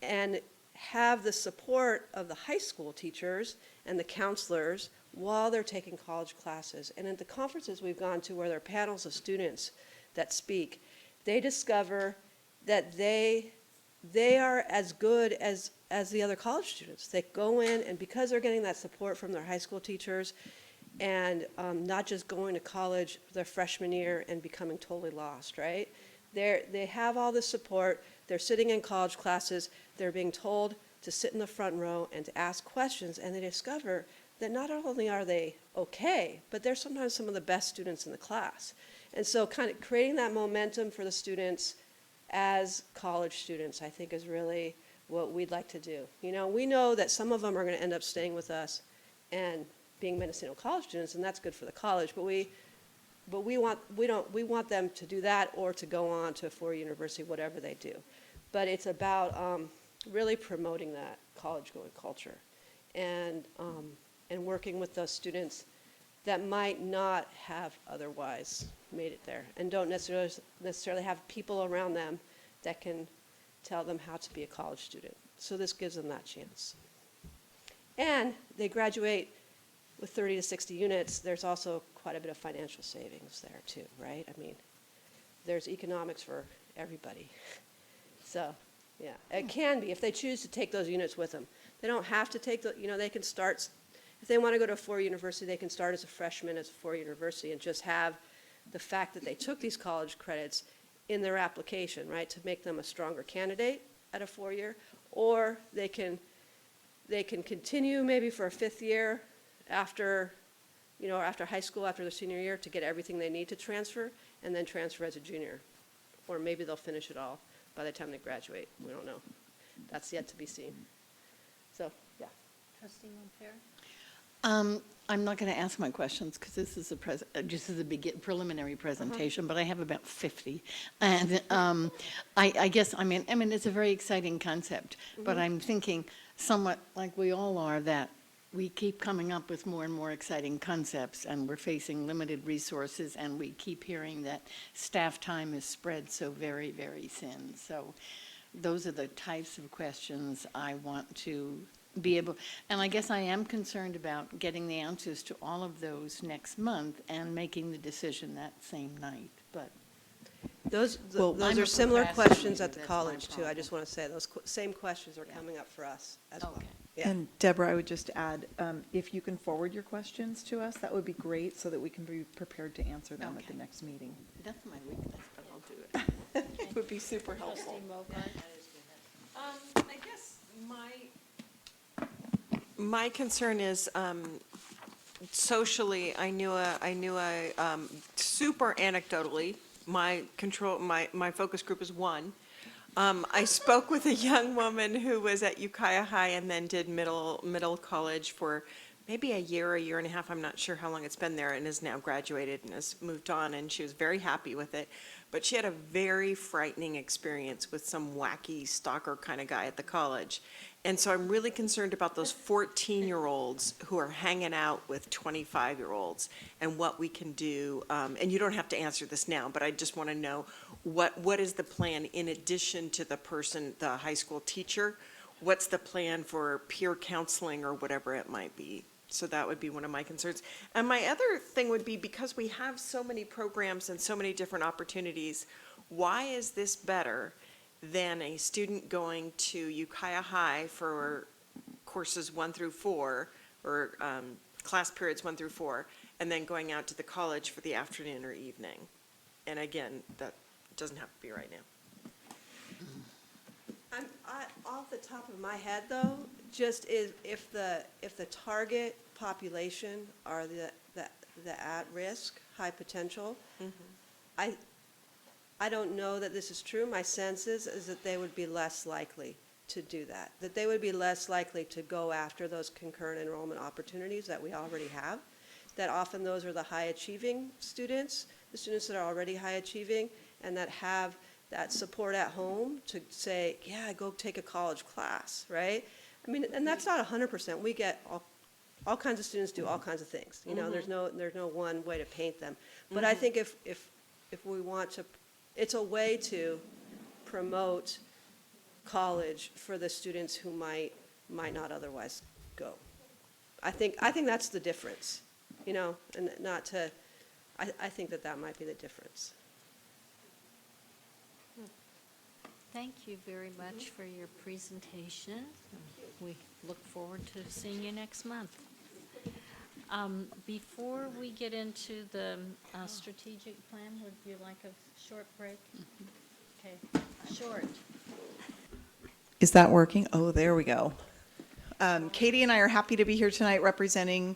and have the support of the high school teachers and the counselors while they're taking college classes. And at the conferences we've gone to where there are panels of students that speak, they discover that they are as good as the other college students. They go in, and because they're getting that support from their high school teachers, and not just going to college their freshman year and becoming totally lost, right? They have all this support. They're sitting in college classes. They're being told to sit in the front row and to ask questions, and they discover that not only are they okay, but they're sometimes some of the best students in the class. And so kind of creating that momentum for the students as college students, I think, is really what we'd like to do. We know that some of them are going to end up staying with us and being Mendocino college students, and that's good for the college, but we want them to do that or to go on to a four-year university, whatever they do. But it's about really promoting that college-going culture and working with those students that might not have otherwise made it there and don't necessarily have people around them that can tell them how to be a college student. So this gives them that chance. And they graduate with 30 to 60 units. There's also quite a bit of financial savings there too, right? I mean, there's economics for everybody. So, yeah, it can be if they choose to take those units with them. They don't have to take they can start, if they want to go to a four-year university, they can start as a freshman at a four-year university and just have the fact that they took these college credits in their application, right, to make them a stronger candidate at a four-year, or they can continue maybe for a fifth year after high school, after their senior year, to get everything they need to transfer, and then transfer as a junior. Or maybe they'll finish it all by the time they graduate. We don't know. That's yet to be seen. So, yeah. Trustee Lampere? I'm not going to ask my questions because this is just as a preliminary presentation, but I have about 50. And I guess, I mean, it's a very exciting concept, but I'm thinking somewhat like we all are, that we keep coming up with more and more exciting concepts, and we're facing limited resources, and we keep hearing that staff time is spread so very, very thin. So those are the types of questions I want to be able, and I guess I am concerned about getting the answers to all of those next month and making the decision that same night. But Well, Those are similar questions at the college too. I just want to say, those same questions are coming up for us as well. Yeah. And Deborah, I would just add, if you can forward your questions to us, that would be great, so that we can be prepared to answer them at the next meeting. That's my weakness, but I'll do it. It would be super helpful. I guess my concern is, socially, I knew super anecdotally, my focus group is one. I spoke with a young woman who was at Ukiah High and then did middle college for maybe a year and a half, I'm not sure how long it's been there, and is now graduated and has moved on, and she was very happy with it. But she had a very frightening experience with some wacky stalker kind of guy at the college. And so I'm really concerned about those 14-year-olds who are hanging out with 25-year-olds and what we can do. And you don't have to answer this now, but I just want to know what is the plan in addition to the high school teacher? What's the plan for peer counseling or whatever it might be? So that would be one of my concerns. And my other thing would be, because we have so many programs and so many different opportunities, why is this better than a student going to Ukiah High for courses 1 through 4, or class periods 1 through 4, and then going out to the college for the afternoon or evening? And again, that doesn't have to be right now. Off the top of my head, though, just is if the target population are the at-risk, high potential, I don't know that this is true. My sense is that they would be less likely to do that they would be less likely to go after those concurrent enrollment opportunities that we already have, that often those are the high-achieving students, the students that are already high-achieving, and that have that support at home to say, yeah, go take a college class, right? I mean, and that's not 100%. We get all kinds of students do all kinds of things. You know, there's no one way to paint them. But I think if we want to, it's a way to promote college for the students who might not otherwise go. I think that's the difference, you know, and not to, I think that might be the difference. Thank you very much for your presentation. We look forward to seeing you next month. Before we get into the strategic plan, would you like a short break? Okay, short. Is that working? Oh, there we go. Katie and I are happy to be here tonight representing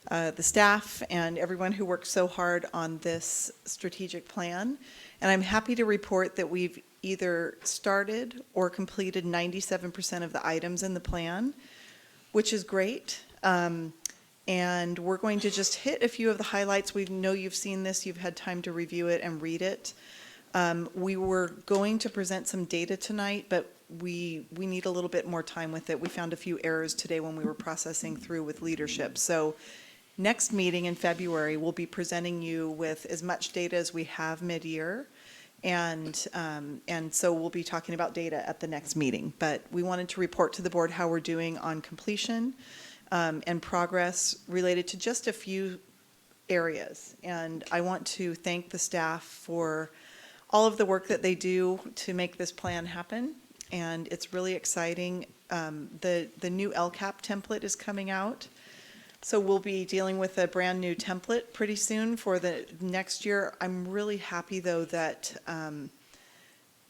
the staff and everyone who worked so hard on this strategic plan. And I'm happy to report that we've either started or completed 97% of the items in the plan, which is great. And we're going to just hit a few of the highlights. We know you've seen this, you've had time to review it and read it. We were going to present some data tonight, but we need a little bit more time with it. We found a few errors today when we were processing through with leadership. So next meeting in February, we'll be presenting you with as much data as we have mid-year. And so we'll be talking about data at the next meeting. But we wanted to report to the board how we're doing on completion and progress related to just a few areas. And I want to thank the staff for all of the work that they do to make this plan happen. And it's really exciting. The new LCAP template is coming out. So we'll be dealing with a brand new template pretty soon for the next year. I'm really happy, though, that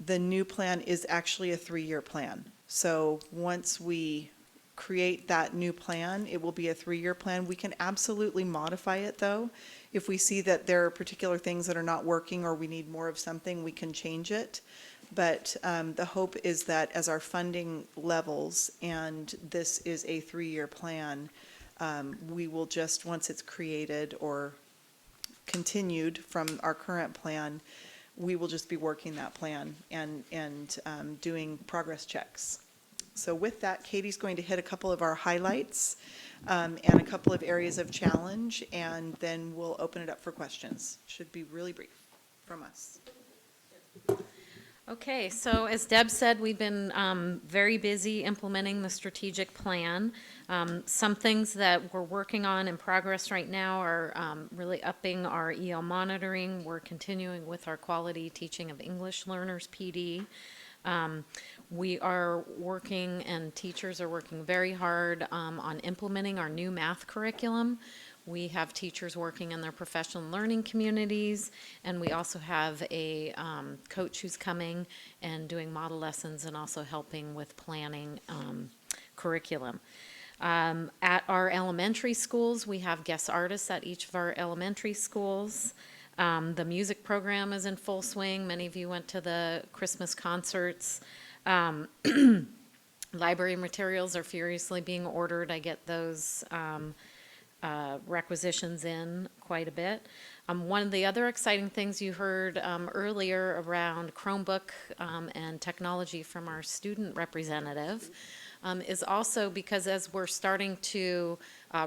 the new plan is actually a 3-year plan. So once we create that new plan, it will be a 3-year plan. We can absolutely modify it, though. If we see that there are particular things that are not working or we need more of something, we can change it. But the hope is that as our funding levels, and this is a 3-year plan, we will just, once it's created or continued from our current plan, we will just be working that plan and doing progress checks. So with that, Katie's going to hit a couple of our highlights and a couple of areas of challenge, and then we'll open it up for questions. Should be really brief from us. Okay, so as Deb said, we've been very busy implementing the strategic plan. Some things that we're working on in progress right now are really upping our EL monitoring. We're continuing with our quality teaching of English learners, PD. We are working, and teachers are working very hard on implementing our new math curriculum. We have teachers working in their professional learning communities, and we also have a coach who's coming and doing model lessons and also helping with planning curriculum. At our elementary schools, we have guest artists at each of our elementary schools. The music program is in full swing. Many of you went to the Christmas concerts. Library materials are furiously being ordered. I get those requisitions in quite a bit. One of the other exciting things you heard earlier around Chromebook and technology from our student representative is also because as we're starting to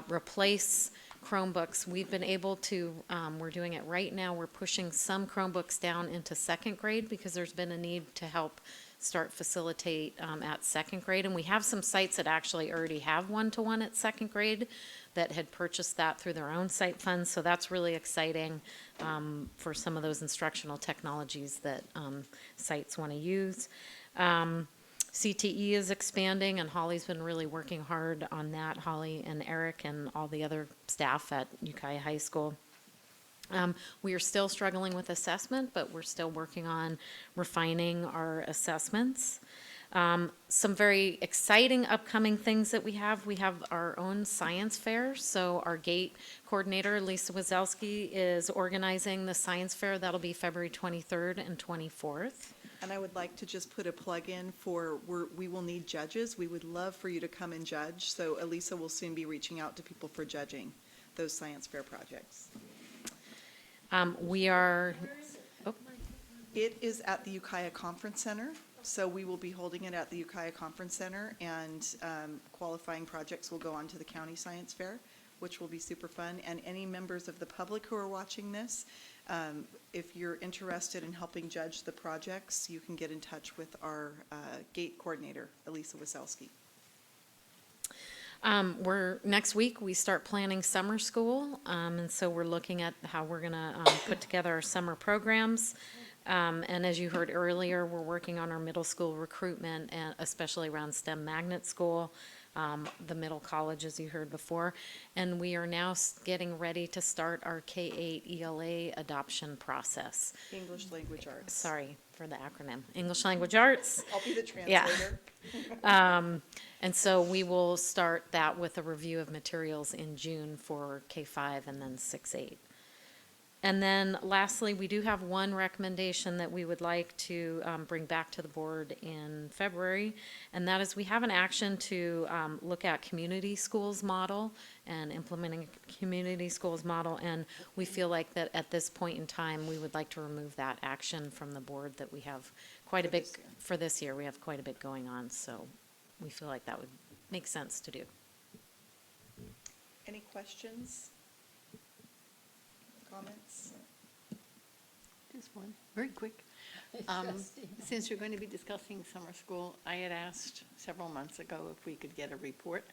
replace Chromebooks, we've been able to, we're doing it right now, we're pushing some Chromebooks down into second grade because there's been a need to help start facilitate at second grade. And we have some sites that actually already have one-to-one at second grade that had purchased that through their own site funds. So that's really exciting for some of those instructional technologies that sites want to use. CTE is expanding, and Holly's been really working hard on that, Holly and Eric and all the other staff at Ukiah High School. We are still struggling with assessment, but we're still working on refining our assessments. Some very exciting upcoming things that we have our own science fair. So our GATE coordinator, Lisa Wazowski, is organizing the science fair. That'll be February 23rd and 24th. And I would like to just put a plug in for, we will need judges. We would love for you to come and judge. So Elisa will soon be reaching out to people for judging those science fair projects. We are, It is at the Ukiah Conference Center. So we will be holding it at the Ukiah Conference Center, and qualifying projects will go on to the county science fair, which will be super fun. And any members of the public who are watching this, if you're interested in helping judge the projects, you can get in touch with our GATE coordinator, Elisa Waselski. Next week, we start planning summer school, and so we're looking at how we're going to put together our summer programs. And as you heard earlier, we're working on our middle school recruitment, and especially around STEM magnet school, the middle college, as you heard before. And we are now getting ready to start our K-8 ELA adoption process. English Language Arts. Sorry for the acronym. English Language Arts. I'll be the translator. Yeah. And so we will start that with a review of materials in June for K-5 and then 6-8. And then lastly, we do have one recommendation that we would like to bring back to the board in February, and that is we have an action to look at community schools model and implementing a community schools model, and we feel like that at this point in time, we would like to remove that action from the board, that we have quite a bit, for this year, we have quite a bit going on, so we feel like that would make sense to do. Any questions? Comments? Just one, very quick. Since you're going to be discussing summer school, I had asked several months ago if we could get a report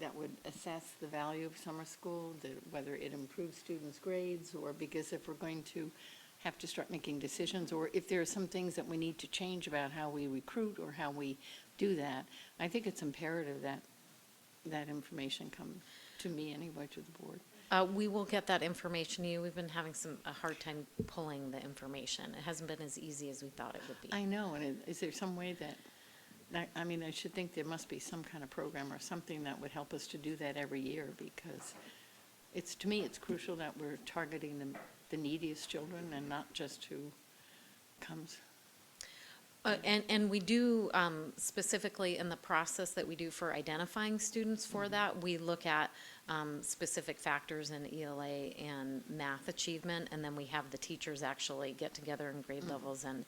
that would assess the value of summer school, whether it improves students' grades, or because if we're going to have to start making decisions, or if there are some things that we need to change about how we recruit or how we do that. I think it's imperative that that information come to me anyway, to the board. We will get that information to you. We've been having a hard time pulling the information. It hasn't been as easy as we thought it would be. I know, and is there some way that, I mean, I should think there must be some kind of program or something that would help us to do that every year, because to me, it's crucial that we're targeting the neediest children and not just who comes. And we do, specifically in the process that we do for identifying students for that, we look at specific factors in ELA and math achievement, and then we have the teachers actually get together in grade levels and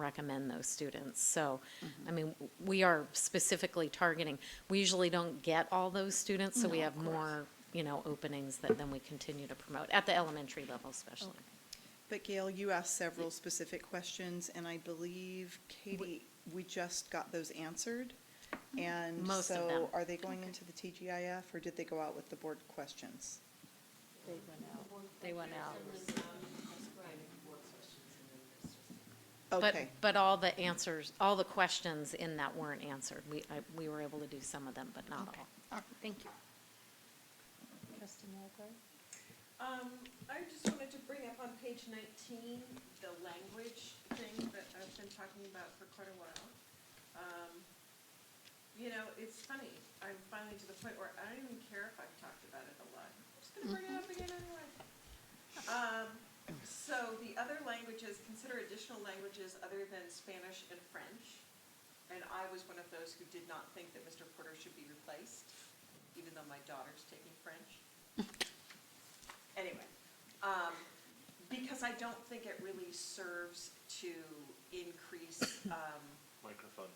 recommend those students. So, I mean, we are specifically targeting. We usually don't get all those students, so we have more, openings that then we continue to promote, at the elementary level especially. But Gail, you asked several specific questions, and I believe, Katie, we just got those answered. And Most of them. so are they going into the TGIF, or did they go out with the board questions? They went out. They went out. Okay. But all the answers, all the questions in that weren't answered. We were able to do some of them, but not all. Thank you. I just wanted to bring up on page 19, the language thing that I've been talking about for quite a while. You know, it's funny, I'm finally to the point where I don't even care if I've talked about it a lot. I'm just gonna bring it up again anyway. So the other languages, consider additional languages other than Spanish and French. And I was one of those who did not think that Mr. Porter should be replaced, even though my daughter's taking French. Anyway, because I don't think it really serves to increase, Microphone.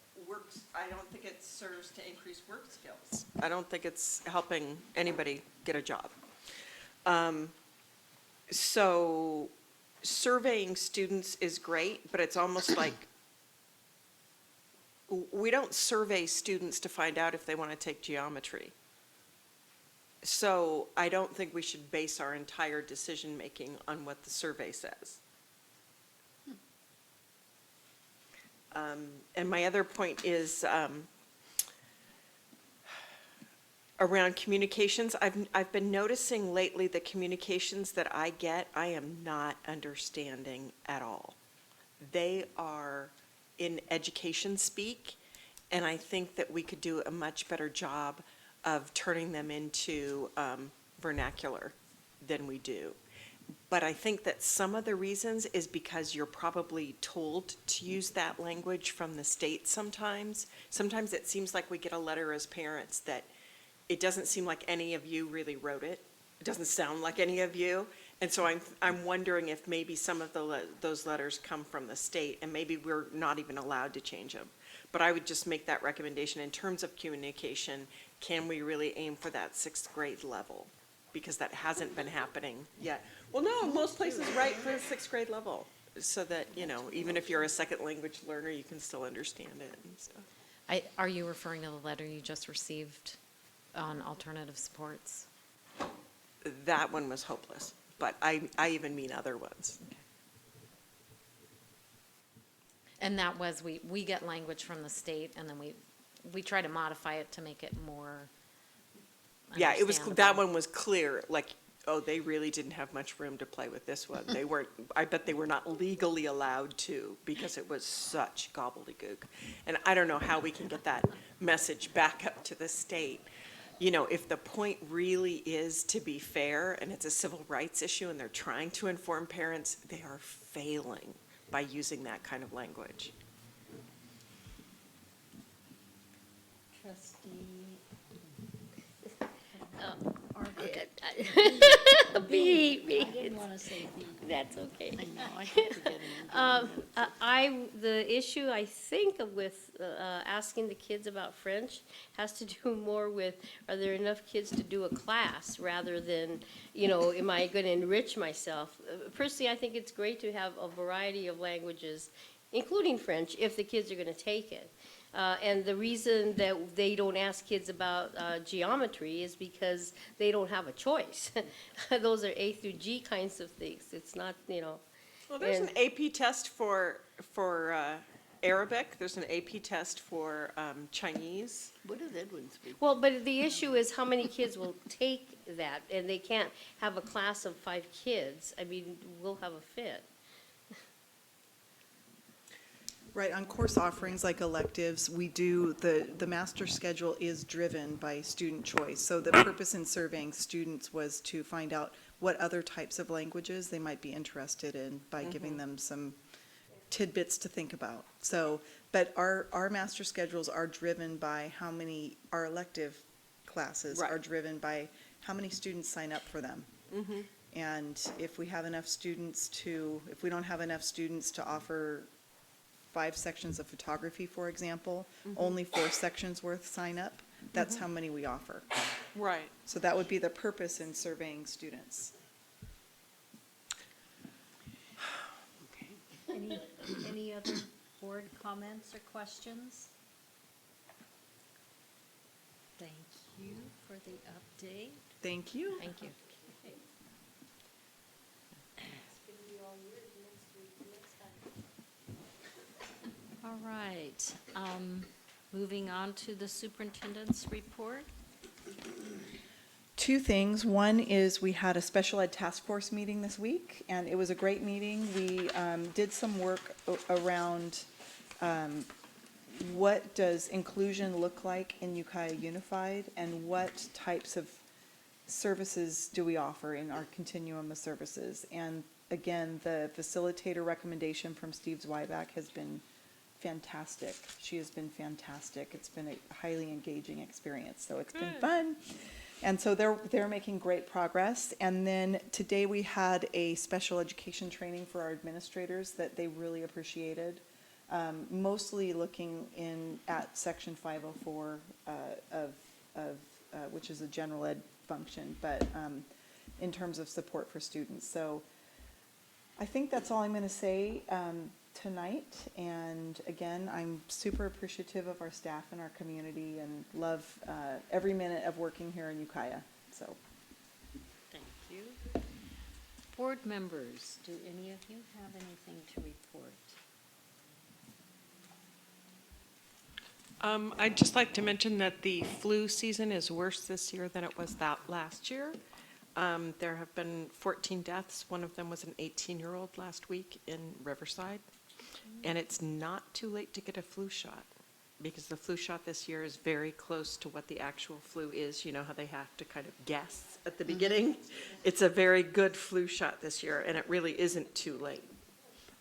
I don't think it serves to increase work skills. I don't think it's helping anybody get a job. So surveying students is great, but it's almost like we don't survey students to find out if they want to take geometry. So I don't think we should base our entire decision-making on what the survey says. And my other point is around communications. I've been noticing lately the communications that I get, I am not understanding at all. They are in education speak, and I think that we could do a much better job of turning them into vernacular than we do. But I think that some of the reasons is because you're probably told to use that language from the state sometimes. Sometimes it seems like we get a letter as parents that it doesn't seem like any of you really wrote it. It doesn't sound like any of you. And so I'm wondering if maybe some of those letters come from the state, and maybe we're not even allowed to change them. But I would just make that recommendation in terms of communication. Can we really aim for that 6th grade level? Because that hasn't been happening yet. Well, no, most places write for the 6th grade level, so that, you know, even if you're a second language learner, you can still understand it and stuff. Are you referring to the letter you just received on alternative supports? That one was hopeless, but I even mean other ones. And that was, we get language from the state, and then we try to modify it to make it more Yeah, it was, understandable. that one was clear, like, oh, they really didn't have much room to play with this one. They weren't, I bet they were not legally allowed to, because it was such gobbledygook. And I don't know how we can get that message back up to the state. You know, if the point really is to be fair, and it's a civil rights issue, and they're trying to inform parents, they are failing by using that kind of language. Me. I didn't want to say me. That's okay. I know, I keep forgetting. The issue I think of with asking the kids about French has to do more with, are there enough kids to do a class rather than, you know, am I going to enrich myself? Personally, I think it's great to have a variety of languages, including French, if the kids are going to take it. And the reason that they don't ask kids about geometry is because they don't have a choice. Those are A through G kinds of things. It's not, you know. Well, there's and- an AP test for Arabic, there's an AP test for Chinese. What does Edwin speak? Well, but the issue is how many kids will take that, and they can't have a class of 5 kids. I mean, we'll have a fit. Right, on course offerings like electives, we do, the master schedule is driven by student choice. So the purpose in surveying students was to find out what other types of languages they might be interested in by giving them some tidbits to think about. So, but our master schedules are driven by how many, our elective classes are driven by how many students sign up for them. And if we have enough students if we don't have enough students to offer 5 sections of photography, for example, only 4 sections worth sign up, that's how many we offer. Right. So that would be the purpose in surveying students. Any other board comments or questions? Thank you for the update. Thank you. Thank you. All right, moving on to the superintendent's report. Two things. One is we had a special ed task force meeting this week, and it was a great meeting. We did some work around what does inclusion look like in Ukiah Unified, and what types of services do we offer in our continuum of services. And again, the facilitator recommendation from Steve Zweiback has been fantastic. She has been fantastic. It's been a highly engaging experience, so it's been fun. And so they're making great progress. And then today we had a special education training for our administrators that they really appreciated, mostly looking at Section 504 which is a general ed function, but in terms of support for students. So I think that's all I'm going to say tonight. And again, I'm super appreciative of our staff and our community, and love every minute of working here in Ukiah. So, Thank you. Board members, do any of you have anything to report? I'd just like to mention that the flu season is worse this year than it was that last year. There have been 14 deaths. One of them was an 18-year-old last week in Riverside. And it's not too late to get a flu shot, because the flu shot this year is very close to what the actual flu is. You know how they have to kind of guess at the beginning? It's a very good flu shot this year, and it really isn't too late.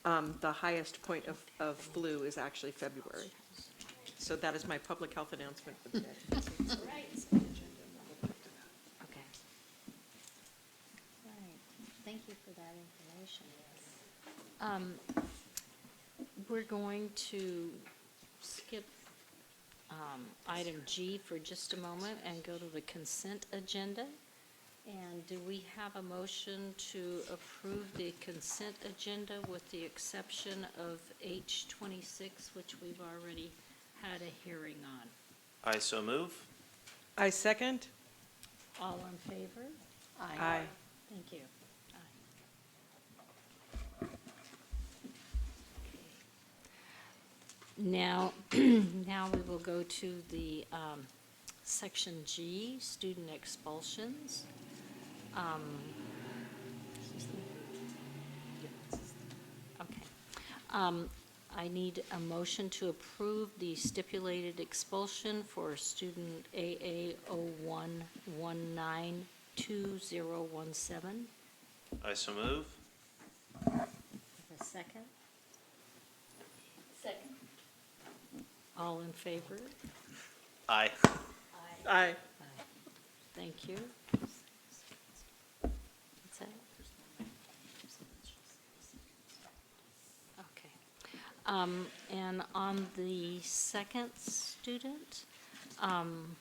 The highest point of flu is actually February. So that is my public health announcement for the day. Right. Okay. Right. Thank you for that information. We're going to skip item G for just a moment and go to the consent agenda. And do we have a motion to approve the consent agenda with the exception of H26, which we've already had a hearing on? I so move. I second. All in favor? Aye. Thank you. Now, now we will go to the section G, student expulsions. Okay. I need a motion to approve the stipulated expulsion for student AA 01192017. I so move. A second? Second. All in favor? Aye. Aye. Thank you. What's that? Okay. And on the second student, I'm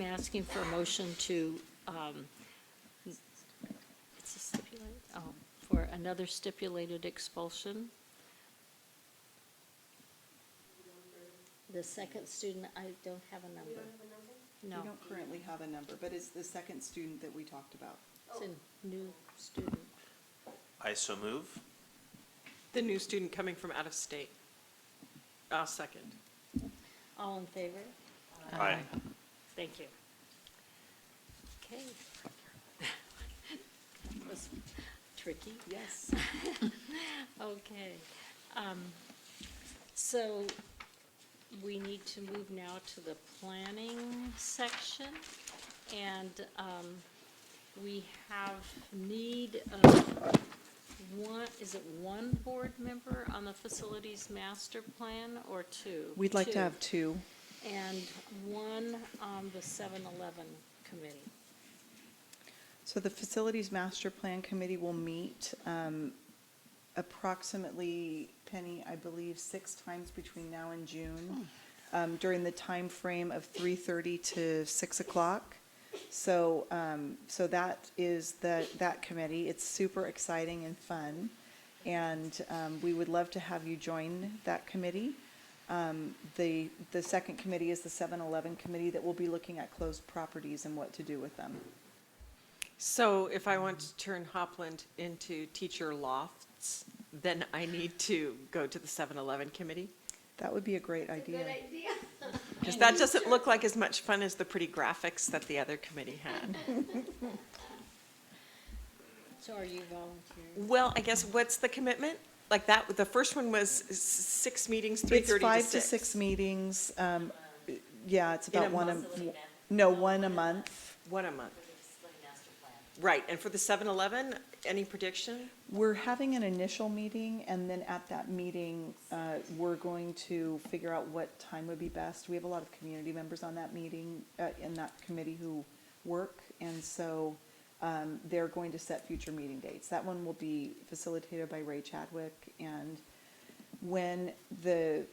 asking for a motion to, it's a stipulated, for another stipulated expulsion. The second student, I don't have a number. No, we don't currently have a number, but it's the second student that we talked about. it's a new student. I so move. The new student coming from out of state. I'll second. All in favor? Aye. Thank you. Okay. That was tricky. Yes. Okay. So we need to move now to the planning section. And we have need of one board member on the facilities master plan, or two? We'd like to have two. And one on the 7-Eleven committee. So the Facilities Master Plan Committee will meet approximately, Penny, I believe, 6 times between now and June, during the time frame of 3:30 to 6 o'clock. So, so that is that committee. It's super exciting and fun. And we would love to have you join that committee. The second committee is the 7-Eleven committee that will be looking at closed properties and what to do with them. So if I want to turn Hopland into teacher lofts, then I need to go to the 7-Eleven committee? That would be a great idea. Good idea. Because that doesn't look like as much fun as the pretty graphics that the other committee had. So are you volunteering? Well, I guess what's the commitment? Like that, the first one was 6 meetings, 3:30 to 6. It's 5 to 6 meetings. Yeah, it's In a about one month? one a month. One a month. Right, and for the 7-Eleven, any prediction? We're having an initial meeting, and then at that meeting, we're going to figure out what time would be best. We have a lot of community members on that meeting, in that committee who work, and so they're going to set future meeting dates. That one will be facilitated by Ray Chadwick, and when the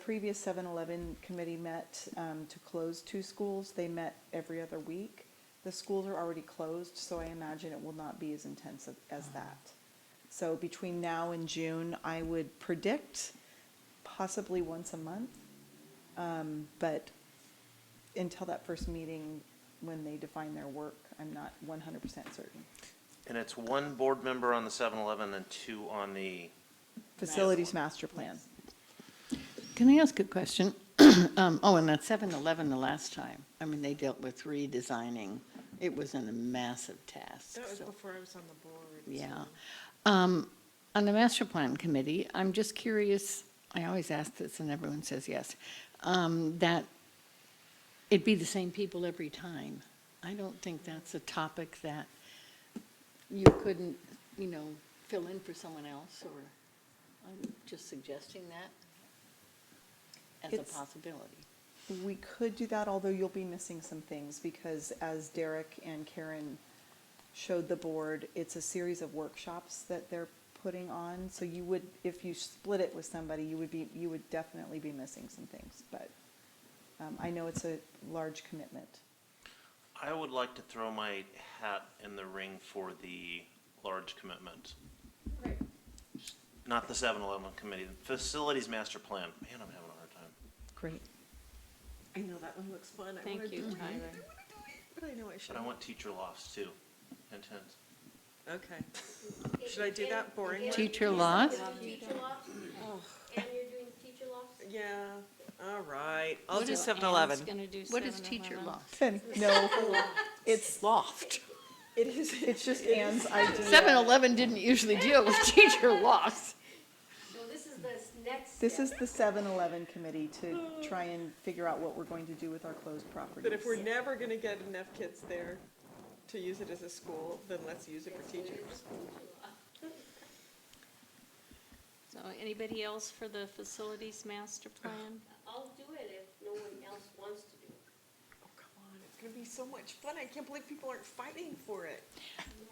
previous 7-Eleven committee met to close 2 schools, they met every other week. The schools are already closed, so I imagine it will not be as intensive as that. So between now and June, I would predict possibly once a month. But until that first meeting, when they define their work, I'm not 100% certain. And it's 1 board member on the 7-Eleven and 2 on the, Facilities master plan. Can I ask a question? And that 7-Eleven the last time, I mean, they dealt with redesigning. It was a massive task. That was so- before I was on the board. Yeah. On the master plan committee, I'm just curious, I always ask this and everyone says yes, that it'd be the same people every time. I don't think that's a topic that you couldn't, fill in for someone else, or I'm just suggesting that as a It's- possibility. We could do that, although you'll be missing some things, because as Derek and Karen showed the board, it's a series of workshops that they're putting on. So you would, if you split it with somebody, you would definitely be missing some things. But I know it's a large commitment. I would like to throw my hat in the ring for the large commitment. Not the 7-Eleven committee, the facilities master plan. Man, I'm having a hard time. Great. I know that one looks fun. I Thank wanna you, do it. Tyler. But I know I should. But I want teacher lofts too. Intense. Okay. Should I do that boring one? Teacher loss? Teacher loss? Oh, And you're doing teacher loss? yeah, all right. I'll do So 7-Eleven. Anne's gonna do What is 7-Eleven. teacher loss? No, it's Loft. It is. it's just Anne's idea. 7-Eleven didn't usually deal with teacher loss. So this is the next This step. is the 7-Eleven committee to try and figure out what we're going to do with our closed properties. But if we're never gonna get enough kids there to use it as a school, then let's use it for teachers. So anybody else for the facilities master plan? I'll do it if no one else wants to do it. Oh, come on, it's gonna be so much fun. I can't believe people aren't fighting for it.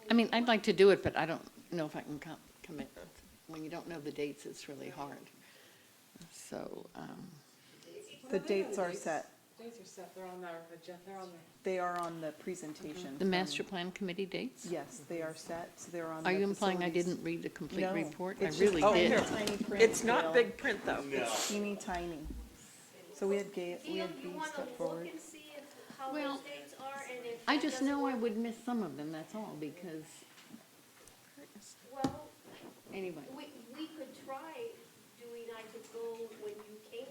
I mean, I'd like to do it, but I don't know if I can commit. When you don't know the dates, it's really hard. So, The dates are set. Dates are set, they're on our agenda, they're on They are on the presentation. the master plan committee dates? Yes, they are set, so they're on the Are you implying I facilities. didn't read the complete No, report? I it's just really tiny, did. tiny print, It's not Gail. big print, though. It's teeny tiny. So we had Gail, B you wanna step look forward. and see if, how Well, those dates are and if. I that just doesn't know I work? would miss some of them, that's all, because, Well, anyway. we could try doing, I could go when you can't,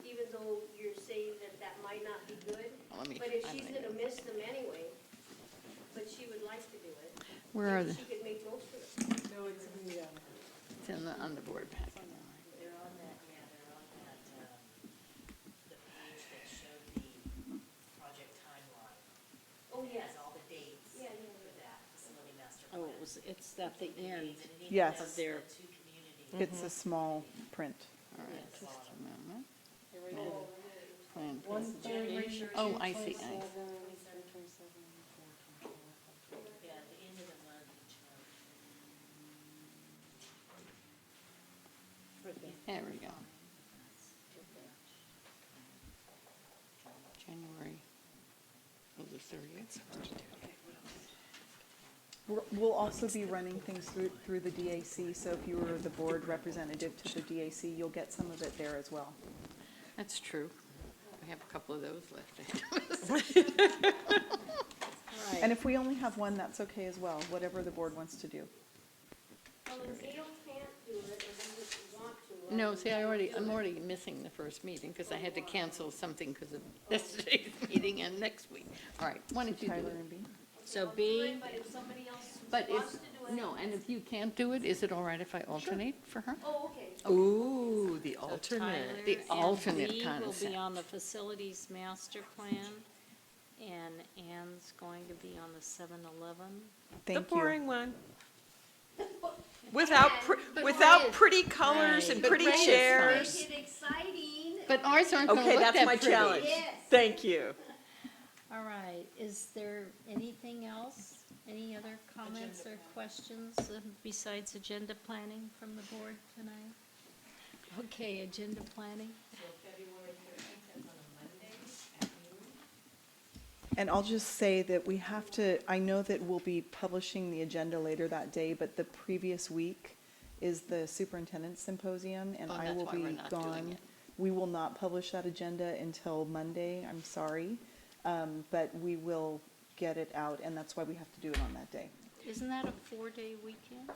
even though you're saying that that might not be good. Let me- But if I'm she's gonna gonna miss them anyway, but she would like to do it. Where are maybe they? she could make most of them. No, it's in the, It's on the board packet. They're on that, yeah, they're on that, the page that showed the project timeline. Oh, It yes. has all the dates Yeah, for that facility master plan. Oh, it's at the end Yes. of their, Two communities. It's a small print. All right, just a moment. here we go. Plan. 130. Oh, I see, Yeah, at the end of the month each month. There we go. January. We'll also be running things through the DAC, so if you were the board representative to the DAC, you'll get some of it there as well. That's true. I have a couple of those left. And if we only have one, that's okay as well, whatever the board wants to do. Well, if Gail can't do it, or doesn't want to. No, see, I'm already missing the first meeting because I had to cancel something because of yesterday's meeting and next week. All right, why don't you do Tyler it? and B? So B. But if somebody else But wants if, to do it. no, and if you can't do it, is it all right if I alternate for her? Oh, okay. Ooh, the So alternate. Tyler The and alternate Lee will concept. be on the facilities master plan, and Ann's going to be on the 7-Eleven. The Thank you. boring one. Without, without pretty colors and Right. pretty But Ray is chairs. Make it exciting. But ours aren't gonna Okay, look that's that my pretty. challenge. Yes. Thank you. All right, is there anything else? Any other comments or questions besides agenda planning from the board tonight? Okay, agenda planning. And I'll just say that we have to, I know that we'll be publishing the agenda later that day, but the previous week is the superintendent's symposium, and Oh, I that's will why we're be not doing gone. it. We will not publish that agenda until Monday, I'm sorry, but we will get it out, and that's why we have to do it on that day. Isn't that a 4-day weekend?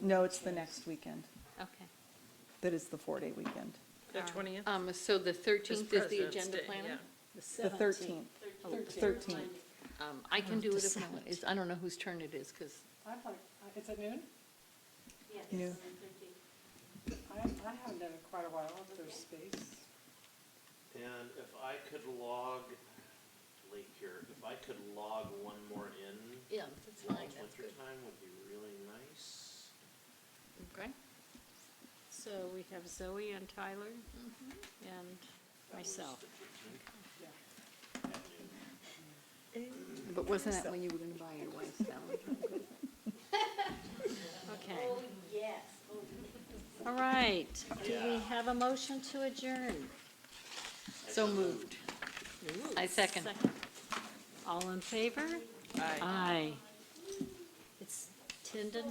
No, it's the next weekend. Okay. That is the 4-day weekend. The 20th? So the 13th is the President's agenda Day, planning? yeah. The 13th. 13th. I can do it if no one is, I don't know whose turn it is, because I'd like, it's at noon? Yes. You know, I haven't done it quite a while, if there's space. And if I could log, late here, if I could log one more in. Yeah, that's while fine, it's that's winter good. time would be really nice. Okay. So we have Zoe and Tyler and myself. But wasn't that when you were gonna buy your wife's Valentine? Okay. Oh, yes. Oh, All right. Do we have a motion to adjourn? So moved. I second. All in favor? Aye. Aye. It's 10 to